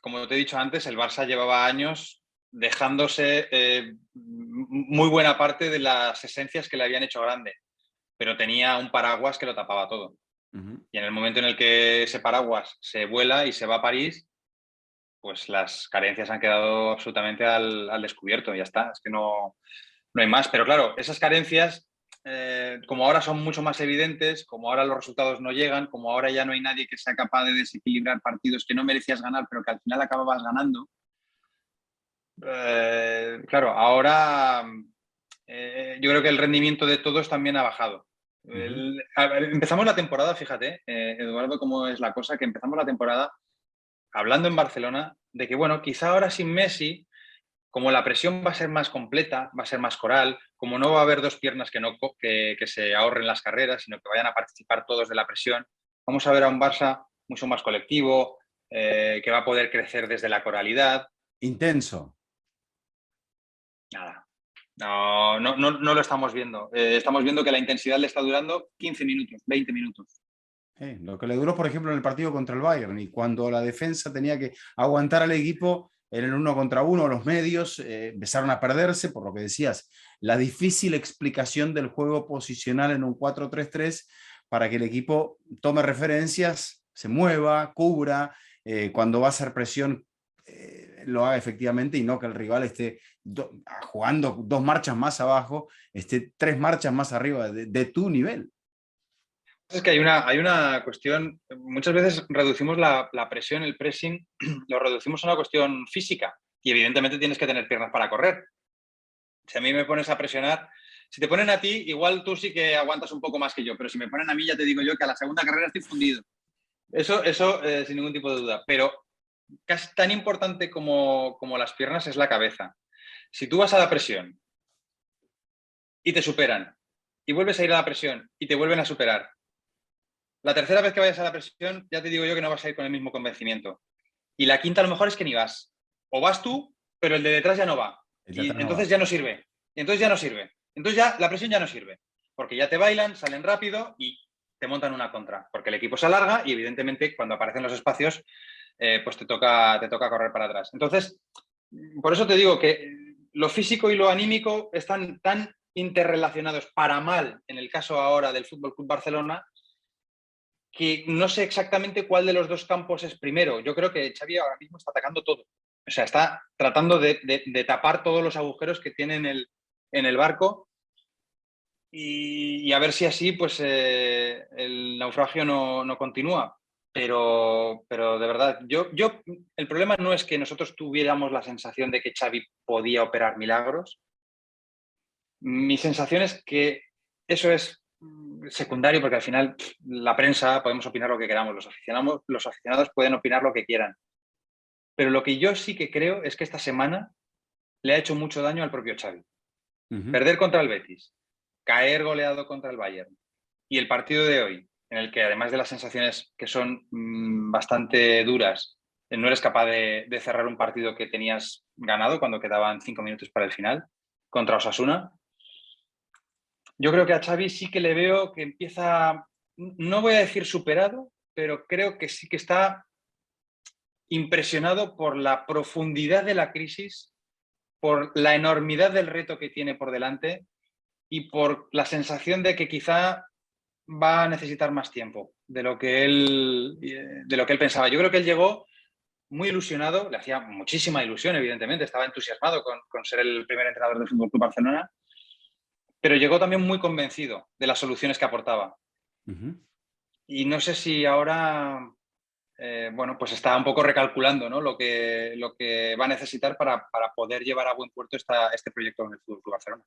como te he dicho antes, el Barça llevaba años dejándose muy buena parte de las esencias que le habían hecho grande, pero tenía un paraguas que lo tapaba todo. Y en el momento en el que ese paraguas se vuela y se va a París, pues las carencias han quedado absolutamente al descubierto. Ya está, es que no hay más. Pero claro, esas carencias, como ahora son mucho más evidentes, como ahora los resultados no llegan, como ahora ya no hay nadie que sea capaz de desequilibrar partidos que no merecías ganar, pero que al final acababas ganando. Claro, ahora yo creo que el rendimiento de todos también ha bajado. Empezamos la temporada, fíjate, Eduardo, cómo es la cosa, que empezamos la temporada hablando en Barcelona de que, bueno, quizá ahora sin Messi, como la presión va a ser más completa, va a ser más coral, como no va a haber dos piernas que se ahorren las carreras, sino que vayan a participar todos de la presión, vamos a ver a un Barça mucho más colectivo, que va a poder crecer desde la coralidad. Intenso. Nada. No lo estamos viendo. Estamos viendo que la intensidad le está durando 15 minutos, 20 minutos. Lo que le duró, por ejemplo, en el partido contra el Bayern, y cuando la defensa tenía que aguantar al equipo en el 1 contra 1, los medios empezaron a perderse, por lo que decías, la difícil explicación del juego posicional en un 4-3-3 para que el equipo tome referencias, se mueva, cubra, cuando va a hacer presión lo haga efectivamente y no que el rival esté jugando 2 marchas más abajo, esté 3 marchas más arriba de tu nivel. Es que hay una cuestión, muchas veces reducimos la presión, el pressing, lo reducimos a una cuestión física y evidentemente tienes que tener piernas para correr. Si a mí me pones a presionar, si te ponen a ti, igual tú sí que aguantas un poco más que yo, pero si me ponen a mí ya te digo yo que a la segunda carrera estoy fundido. Eso sin ningún tipo de duda, pero casi tan importante como las piernas es la cabeza. Si tú vas a la presión y te superan y vuelves a ir a la presión y te vuelven a superar. La tercera vez que vayas a la presión, ya te digo yo que no vas a ir con el mismo convencimiento. Y la quinta a lo mejor es que ni vas. O vas tú, pero el de detrás ya no va. Y entonces ya no sirve. Y entonces ya no sirve. Entonces ya la presión ya no sirve. Porque ya te bailan, salen rápido y te montan una contra. Porque el equipo se alarga y evidentemente cuando aparecen los espacios, pues te toca correr para atrás. Entonces, por eso te digo que lo físico y lo anímico están tan interrelacionados para mal, en el caso ahora del FC Barcelona, que no sé exactamente cuál de los dos campos es primero. Yo creo que Xavi ahora mismo está atacando todo. O sea, está tratando de tapar todos los agujeros que tiene en el barco y a ver si así pues, el naufragio no continúa. Pero de verdad, el problema no es que nosotros tuviéramos la sensación de que Xavi podía operar milagros. Mi sensación es que eso es secundario porque al final la prensa podemos opinar lo que queramos, los aficionados pueden opinar lo que quieran. Pero lo que yo sí que creo es que esta semana le ha hecho mucho daño al propio Xavi. Perder contra el Betis, caer goleado contra el Bayern y el partido de hoy, en el que además de las sensaciones que son bastante duras, no eres capaz de cerrar un partido que tenías ganado cuando quedaban 5 minutos para el final contra Osasuna. Yo creo que a Xavi sí que le veo que empieza, no voy a decir superado, pero creo que sí que está impresionado por la profundidad de la crisis, por la enormidad del reto que tiene por delante y por la sensación de que quizá va a necesitar más tiempo de lo que él pensaba. Yo creo que él llegó muy ilusionado, le hacía muchísima ilusión, evidentemente, estaba entusiasmado con ser el primer entrenador del FC Barcelona, pero llegó también muy convencido de las soluciones que aportaba. Y no sé si ahora, bueno, pues está un poco recalculando, ¿no? lo que va a necesitar para poder llevar a buen puerto este proyecto en el FC Barcelona.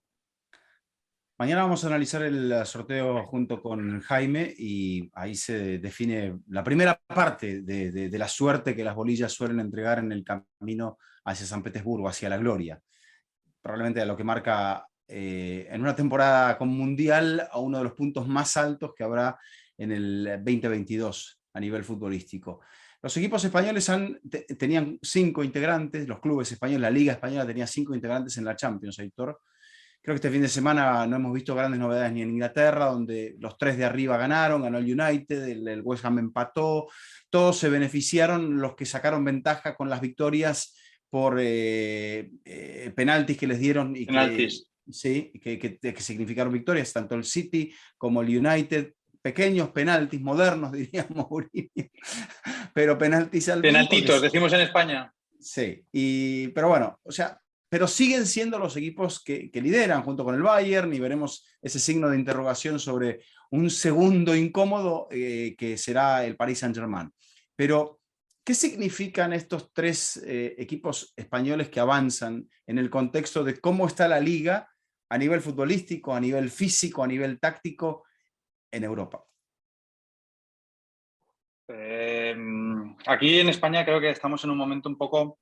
Mañana vamos a analizar el sorteo junto con Jaime y ahí se define la primera parte de la suerte que las bolillas suelen entregar en el camino hacia San Petersburgo, hacia la gloria. Probablemente a lo que marca en una temporada con Mundial a uno de los puntos más altos que habrá en el 2022 a nivel futbolístico. Los equipos españoles tenían 5 integrantes, los clubes españoles, la Liga Española tenía 5 integrantes en la Champions, Héctor. Creo que este fin de semana no hemos visto grandes novedades ni en Inglaterra, donde los 3 de arriba ganaron, ganó el United, el West Ham empató, todos se beneficiaron, los que sacaron ventaja con las victorias por penaltis que les dieron y penaltis. Que significaron victorias, tanto el City como el United, pequeños penaltis, modernos diríamos, pero penaltis al penaltitos, decimos en España. Sí, pero bueno, o sea, pero siguen siendo los equipos que lideran junto con el Bayern y veremos ese signo de interrogación sobre un segundo incómodo que será el Paris Saint-Germain. Pero, ¿qué significan estos 3 equipos españoles que avanzan en el contexto de cómo está la liga a nivel futbolístico, a nivel físico, a nivel táctico en Europa? Aquí en España creo que estamos en un momento un poco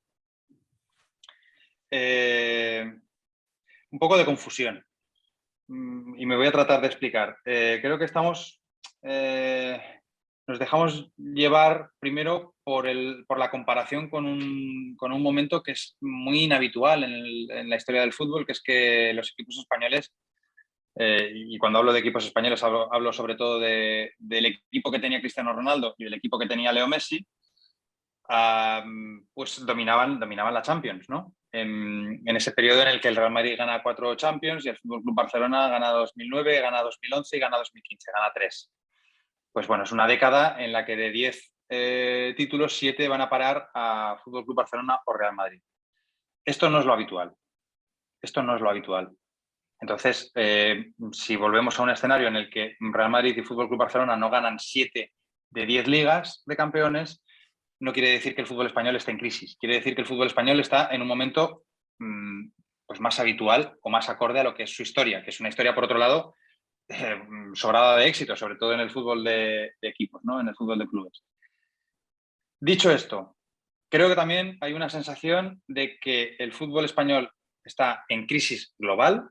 de confusión y me voy a tratar de explicar. Creo que nos dejamos llevar primero por la comparación con un momento que es muy inhabitual en la historia del fútbol, que es que los equipos españoles, y cuando hablo de equipos españoles hablo sobre todo del equipo que tenía Cristiano Ronaldo y del equipo que tenía Leo Messi, pues dominaban la Champions, ¿no? En ese periodo en el que el Real Madrid gana 4 Champions y el FC Barcelona gana 2009, gana 2011 y gana 2015, gana 3. Pues bueno, es una década en la que de 10 títulos, 7 van a parar a FC Barcelona o Real Madrid. Esto no es lo habitual. Entonces, si volvemos a un escenario en el que Real Madrid y FC Barcelona no ganan 7 de 10 ligas de campeones, no quiere decir que el fútbol español esté en crisis. Quiere decir que el fútbol español está en un momento pues más habitual o más acorde a lo que es su historia, que es una historia, por otro lado, sobrada de éxito, sobre todo en el fútbol de equipos, ¿no? En el fútbol de clubes. Dicho esto, creo que también hay una sensación de que el fútbol español está en crisis global,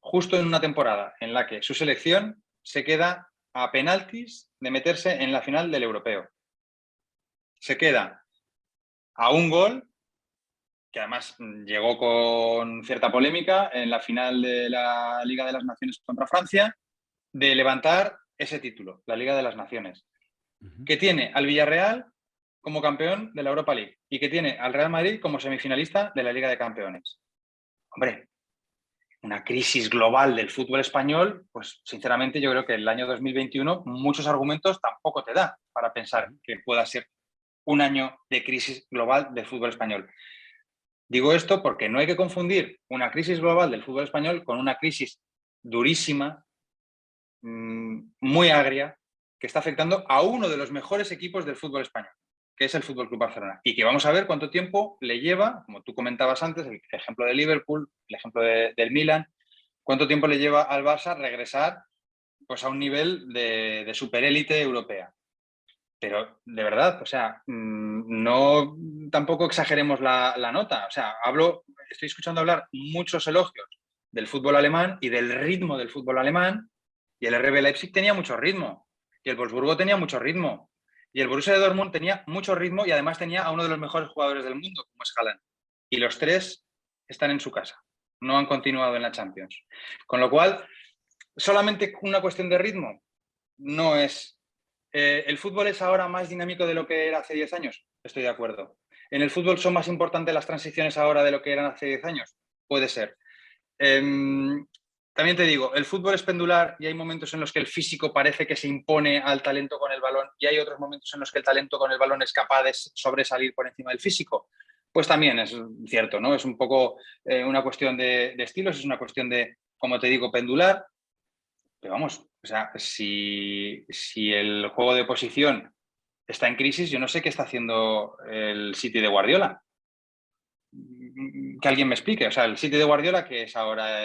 justo en una temporada en la que su selección se queda a penaltis de meterse en la final del europeo. Se queda a un gol, que además llegó con cierta polémica en la final de la Liga de las Naciones contra Francia, de levantar ese título, la Liga de las Naciones, que tiene al Villarreal como campeón de la Europa League y que tiene al Real Madrid como semifinalista de la Liga de Campeones. Hombre, una crisis global del fútbol español, pues sinceramente yo creo que el año 2021 muchos argumentos tampoco te da para pensar que pueda ser un año de crisis global del fútbol español. Digo esto porque no hay que confundir una crisis global del fútbol español con una crisis durísima, muy agria, que está afectando a uno de los mejores equipos del fútbol español, que es el Fútbol Club Barcelona, y que vamos a ver cuánto tiempo le lleva, como tú comentabas antes, el ejemplo de Liverpool, el ejemplo del Milan, cuánto tiempo le lleva al Barça regresar pues, a un nivel de superélite europea. Pero de verdad, o sea, no tampoco exageremos la nota. O sea, estoy escuchando hablar muchos elogios del fútbol alemán y del ritmo del fútbol alemán, y el RB Leipzig tenía mucho ritmo, y el Wolfsburgo tenía mucho ritmo, y el Borussia de Dortmund tenía mucho ritmo y además tenía a uno de los mejores jugadores del mundo, como es Haaland. Y los tres están en su casa, no han continuado en la Champions. Con lo cual, solamente una cuestión de ritmo no es. ¿El fútbol es ahora más dinámico de lo que era hace 10 años? Estoy de acuerdo. ¿En el fútbol son más importantes las transiciones ahora de lo que eran hace 10 años? Puede ser. También te digo, el fútbol es pendular y hay momentos en los que el físico parece que se impone al talento con el balón y hay otros momentos en los que el talento con el balón es capaz de sobresalir por encima del físico. Pues también es cierto, ¿no? Es un poco una cuestión de estilos, es una cuestión de, como te digo, pendular. Pero vamos, o sea, si el juego de posición está en crisis, yo no sé qué está haciendo el City de Guardiola. Que alguien me explique. O sea, el City de Guardiola, que es ahora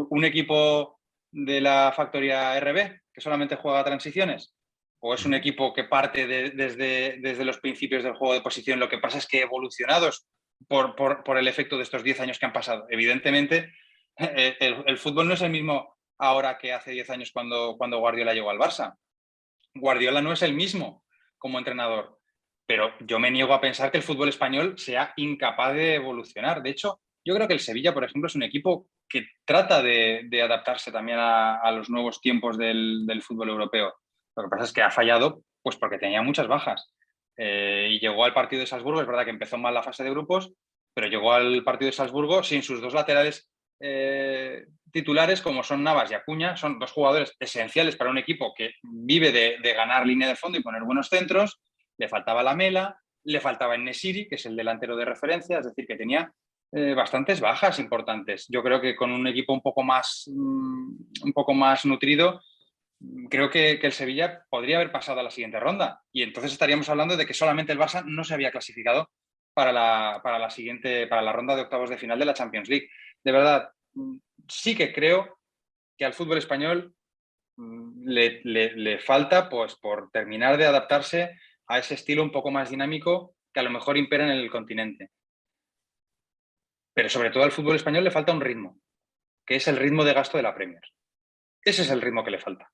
un equipo de la factoría RB, que solamente juega transiciones, o es un equipo que parte desde los principios del juego de posición. Lo que pasa es que evolucionados por el efecto de estos 10 años que han pasado. Evidentemente, el fútbol no es el mismo ahora que hace 10 años cuando Guardiola llegó al Barça. Guardiola no es el mismo como entrenador, pero yo me niego a pensar que el fútbol español sea incapaz de evolucionar. De hecho, yo creo que el Sevilla, por ejemplo, es un equipo que trata de adaptarse también a los nuevos tiempos del fútbol europeo. Lo que pasa es que ha fallado pues porque tenía muchas bajas. Y llegó al partido de Salzburgo, es verdad que empezó mal la fase de grupos, pero llegó al partido de Salzburgo sin sus dos laterales titulares, como son Navas y Acuña. Son dos jugadores esenciales para un equipo que vive de ganar línea de fondo y poner buenos centros. Le faltaba Lamela, le faltaba En-Nesyri, que es el delantero de referencia, es decir, que tenía bastantes bajas importantes. Yo creo que con un equipo un poco más nutrido, creo que el Sevilla podría haber pasado a la siguiente ronda, y entonces estaríamos hablando de que solamente el Barça no se había clasificado para la ronda de octavos de final de la Champions League. De verdad, sí que creo que al fútbol español le falta, pues, por terminar de adaptarse a ese estilo un poco más dinámico que a lo mejor impera en el continente. Pero sobre todo al fútbol español le falta un ritmo, que es el ritmo de gasto de la Premier. Ese es el ritmo que le falta.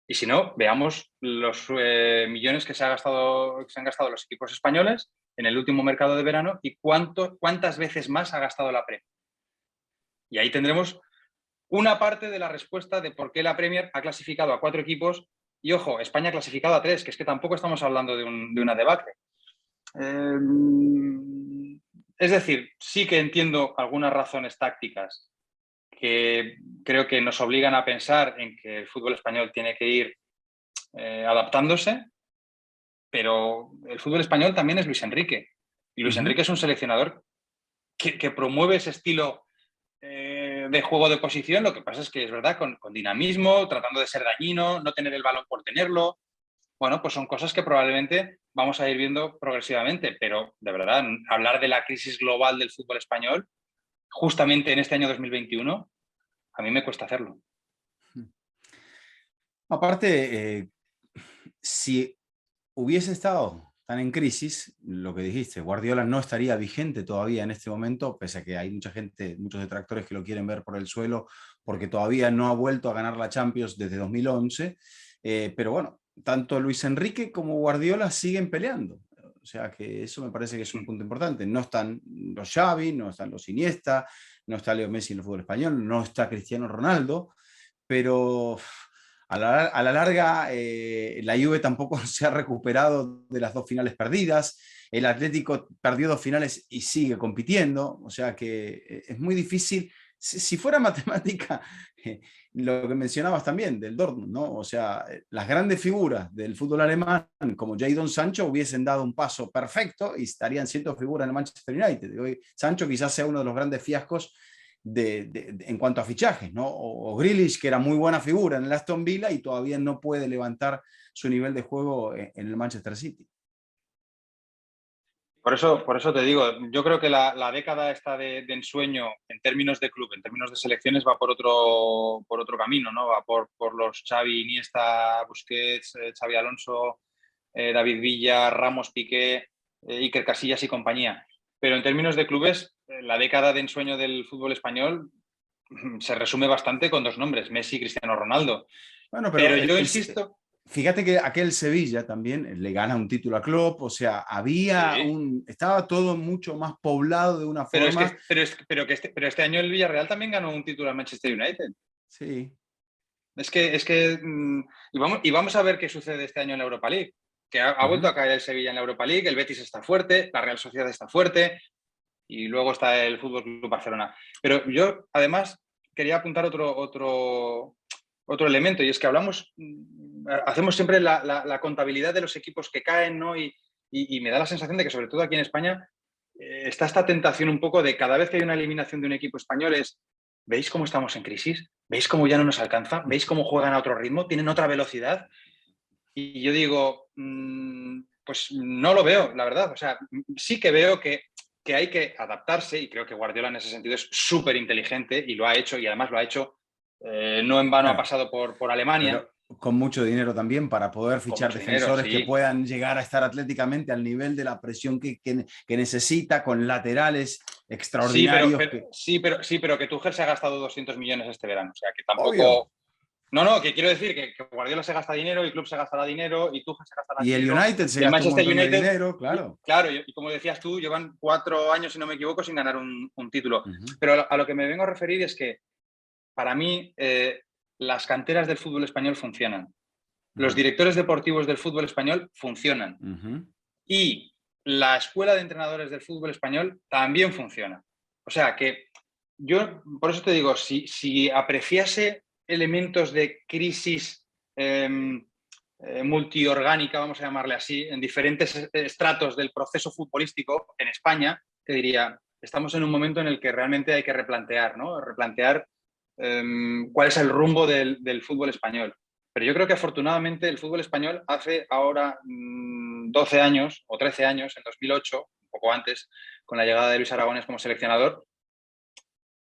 Y si no, veamos los millones que se han gastado los equipos españoles en el último mercado de verano y cuántas veces más ha gastado la Premier. Y ahí tendremos una parte de la respuesta de por qué la Premier ha clasificado a 4 equipos y, ojo, España ha clasificado a 3, que es que tampoco estamos hablando de una debacle. Es decir, sí que entiendo algunas razones tácticas que creo que nos obligan a pensar en que el fútbol español tiene que ir adaptándose, pero el fútbol español también es Luis Enrique. Y Luis Enrique es un seleccionador que promueve ese estilo de juego de posición. Lo que pasa es que es verdad, con dinamismo, tratando de ser dañino, no tener el balón por tenerlo. Bueno, pues son cosas que probablemente vamos a ir viendo progresivamente, pero de verdad, hablar de la crisis global del fútbol español, justamente en este año 2021, a mí me cuesta hacerlo. Aparte, si hubiese estado están en crisis, lo que dijiste, Guardiola no estaría vigente todavía en este momento, pese a que hay mucha gente, muchos detractores que lo quieren ver por el suelo, porque todavía no ha vuelto a ganar la Champions desde 2011, pero bueno, tanto Luis Enrique como Guardiola siguen peleando. O sea que eso me parece que es un punto importante. No están los Xavi, no están los Iniesta, no está Leo Messi en el fútbol español, no está Cristiano Ronaldo, pero a la larga la Juve tampoco se ha recuperado de las 2 finales perdidas. El Atlético perdió 2 finales y sigue compitiendo. O sea que es muy difícil. Si fuera matemática, lo que mencionabas también del Dortmund, ¿no? O sea, las grandes figuras del fútbol alemán, como Jadon Sancho, hubiesen dado un paso perfecto y estarían siendo figuras en el Manchester United. Hoy, Sancho quizás sea uno de los grandes fiascos en cuanto a fichajes, ¿no? O Grealish, que era muy buena figura en el Aston Villa y todavía no puede levantar su nivel de juego en el Manchester City. Por eso te digo, yo creo que la década esta de ensueño en términos de club, en términos de selecciones, va por otro camino, ¿no? Va por los Xavi, Iniesta, Busquets, Xavi Alonso, David Villa, Ramos, Piqué, Iker Casillas y compañía. Pero en términos de clubes, la década de ensueño del fútbol español se resume bastante con 2 nombres, Messi y Cristiano Ronaldo. Bueno, pero yo insisto... Fíjate que aquel Sevilla también le gana un título a Klopp, o sea, estaba todo mucho más poblado de una forma. Pero este año el Villarreal también ganó un título al Manchester United. Sí. Y vamos a ver qué sucede este año en la Europa League, que ha vuelto a caer el Sevilla en la Europa League, el Betis está fuerte, la Real Sociedad está fuerte y luego está el Fútbol Club Barcelona. Pero yo, además, quería apuntar otro elemento, y es que hacemos siempre la contabilidad de los equipos que caen, ¿no? Y me da la sensación de que, sobre todo aquí en España, está esta tentación un poco de cada vez que hay una eliminación de un equipo español es, ¿veis cómo estamos en crisis? ¿Veis cómo ya no nos alcanza? ¿Veis cómo juegan a otro ritmo? ¿Tienen otra velocidad? Y yo digo, pues no lo veo, la verdad. O sea, sí que veo que hay que adaptarse, y creo que Guardiola en ese sentido es súper inteligente y lo ha hecho, y además lo ha hecho. No en vano ha pasado por Alemania. Pero con mucho dinero también para poder fichar defensores que puedan llegar a estar atléticamente al nivel de la presión que necesita, con laterales extraordinarios. Pero que Tuchel se ha gastado 200 millones este verano. O sea, que tampoco... Obvio. No, que quiero decir que Guardiola se gasta dinero, y el club se gastará dinero, y Tuchel se gastará dinero. Y el United se gasta un montón de dinero, claro. Claro, y como decías tú, llevan 4 años, si no me equivoco, sin ganar un título. Pero a lo que me vengo a referir es que para mí, las canteras del fútbol español funcionan. Los directores deportivos del fútbol español funcionan. Y la escuela de entrenadores del fútbol español también funciona. O sea que yo, por eso te digo, si apreciase elementos de crisis multiorgánica, vamos a llamarle así, en diferentes estratos del proceso futbolístico en España, te diría, estamos en un momento en el que realmente hay que replantear, ¿no? Replantear cuál es el rumbo del fútbol español. Pero yo creo que afortunadamente el fútbol español hace ahora 12 años o 13 años, en 2008, un poco antes, con la llegada de Luis Aragonés como seleccionador,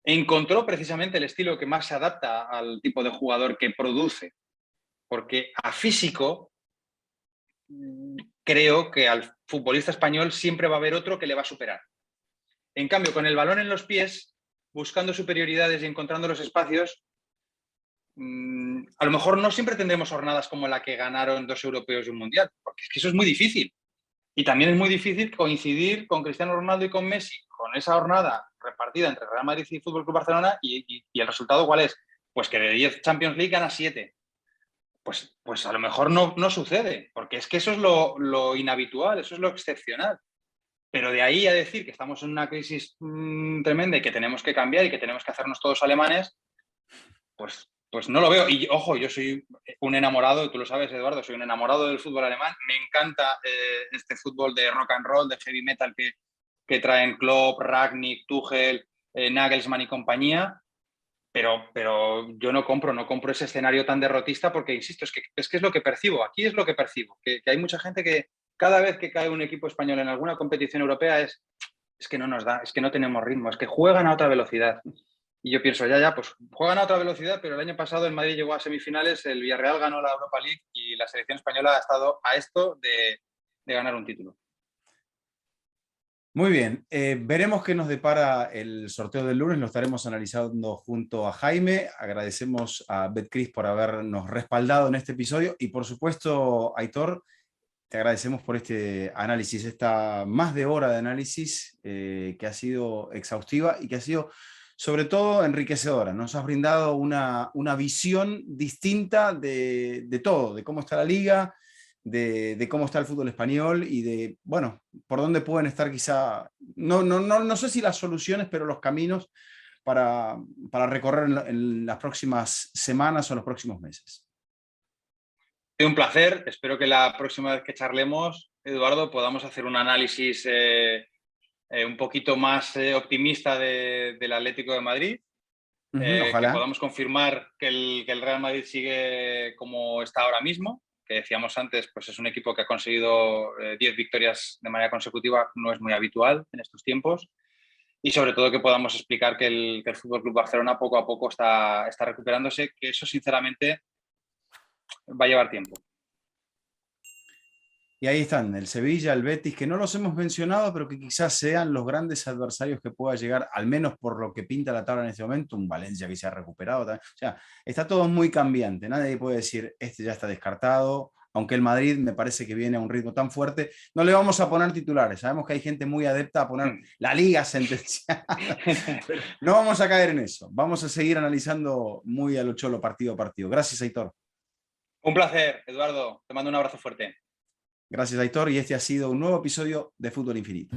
encontró precisamente el estilo que más se adapta al tipo de jugador que produce. Porque a físico creo que al futbolista español siempre va a haber otro que le va a superar. En cambio, con el balón en los pies, buscando superioridades y encontrando los espacios, a lo mejor no siempre tendremos jornadas como la que ganaron 2 europeos y un mundial, porque es que eso es muy difícil. Y también es muy difícil coincidir con Cristiano Ronaldo y con Messi con esa jornada repartida entre Real Madrid y Fútbol Club Barcelona, y el resultado, ¿cuál es? Pues que de 10 Champions League gana 7. Pues a lo mejor no sucede, porque es que eso es lo inhabitual, eso es lo excepcional. Pero de ahí a decir que estamos en una crisis tremenda y que tenemos que cambiar y que tenemos que hacernos todos alemanes, pues no lo veo. Y ojo, yo soy un enamorado, tú lo sabes, Eduardo, soy un enamorado del fútbol alemán. Me encanta este fútbol de rock and roll, de heavy metal que traen Klopp, Rangnick, Tuchel, Nagelsmann y compañía. Pero yo no compro ese escenario tan derrotista, porque, insisto, es que es lo que percibo. Aquí es lo que percibo, que hay mucha gente que cada vez que cae un equipo español en alguna competición europea es que no nos da, es que no tenemos ritmo, es que juegan a otra velocidad. Y yo pienso, pues juegan a otra velocidad, pero el año pasado el Madrid llegó a semifinales, el Villarreal ganó la Europa League y la selección española ha estado a esto ganar un título. Muy bien, veremos qué nos depara el sorteo del lunes, lo estaremos analizando junto a Jaime. Agradecemos a Betcris por habernos respaldado en este episodio y por supuesto, Aitor, te agradecemos por este análisis, esta más de hora de análisis que ha sido exhaustiva y que ha sido sobre todo enriquecedora. Nos has brindado una visión distinta de todo, de cómo está la liga, de cómo está el fútbol español y de, bueno, por dónde pueden estar quizá, no sé si las soluciones, pero los caminos para recorrer en las próximas semanas o los próximos meses. Ha sido un placer. Espero que la próxima vez que charlemos, Eduardo, podamos hacer un análisis un poquito más optimista del Atlético de Madrid. Ojalá. Que podamos confirmar que el Real Madrid sigue como está ahora mismo, que decíamos antes, pues es un equipo que ha conseguido 10 victorias de manera consecutiva, no es muy habitual en estos tiempos, y sobre todo que podamos explicar que el FC Barcelona poco a poco está recuperándose, que eso sinceramente va a llevar tiempo. Y ahí están, el Sevilla, el Betis, que no los hemos mencionado, pero que quizás sean los grandes adversarios que pueda llegar, al menos por lo que pinta la tabla en este momento, un Valencia que se ha recuperado también. O sea, está todo muy cambiante, nadie puede decir, este ya está descartado, aunque el Madrid me parece que viene a un ritmo tan fuerte, no le vamos a poner titulares, sabemos que hay gente muy adepta a poner la liga sentenciada, pero no vamos a caer en eso, vamos a seguir analizando muy a lo cholo partido a partido. Gracias, Aitor. Un placer, Eduardo, te mando un abrazo fuerte. Gracias, Aitor, y este ha sido un nuevo episodio de Fútbol Infinito.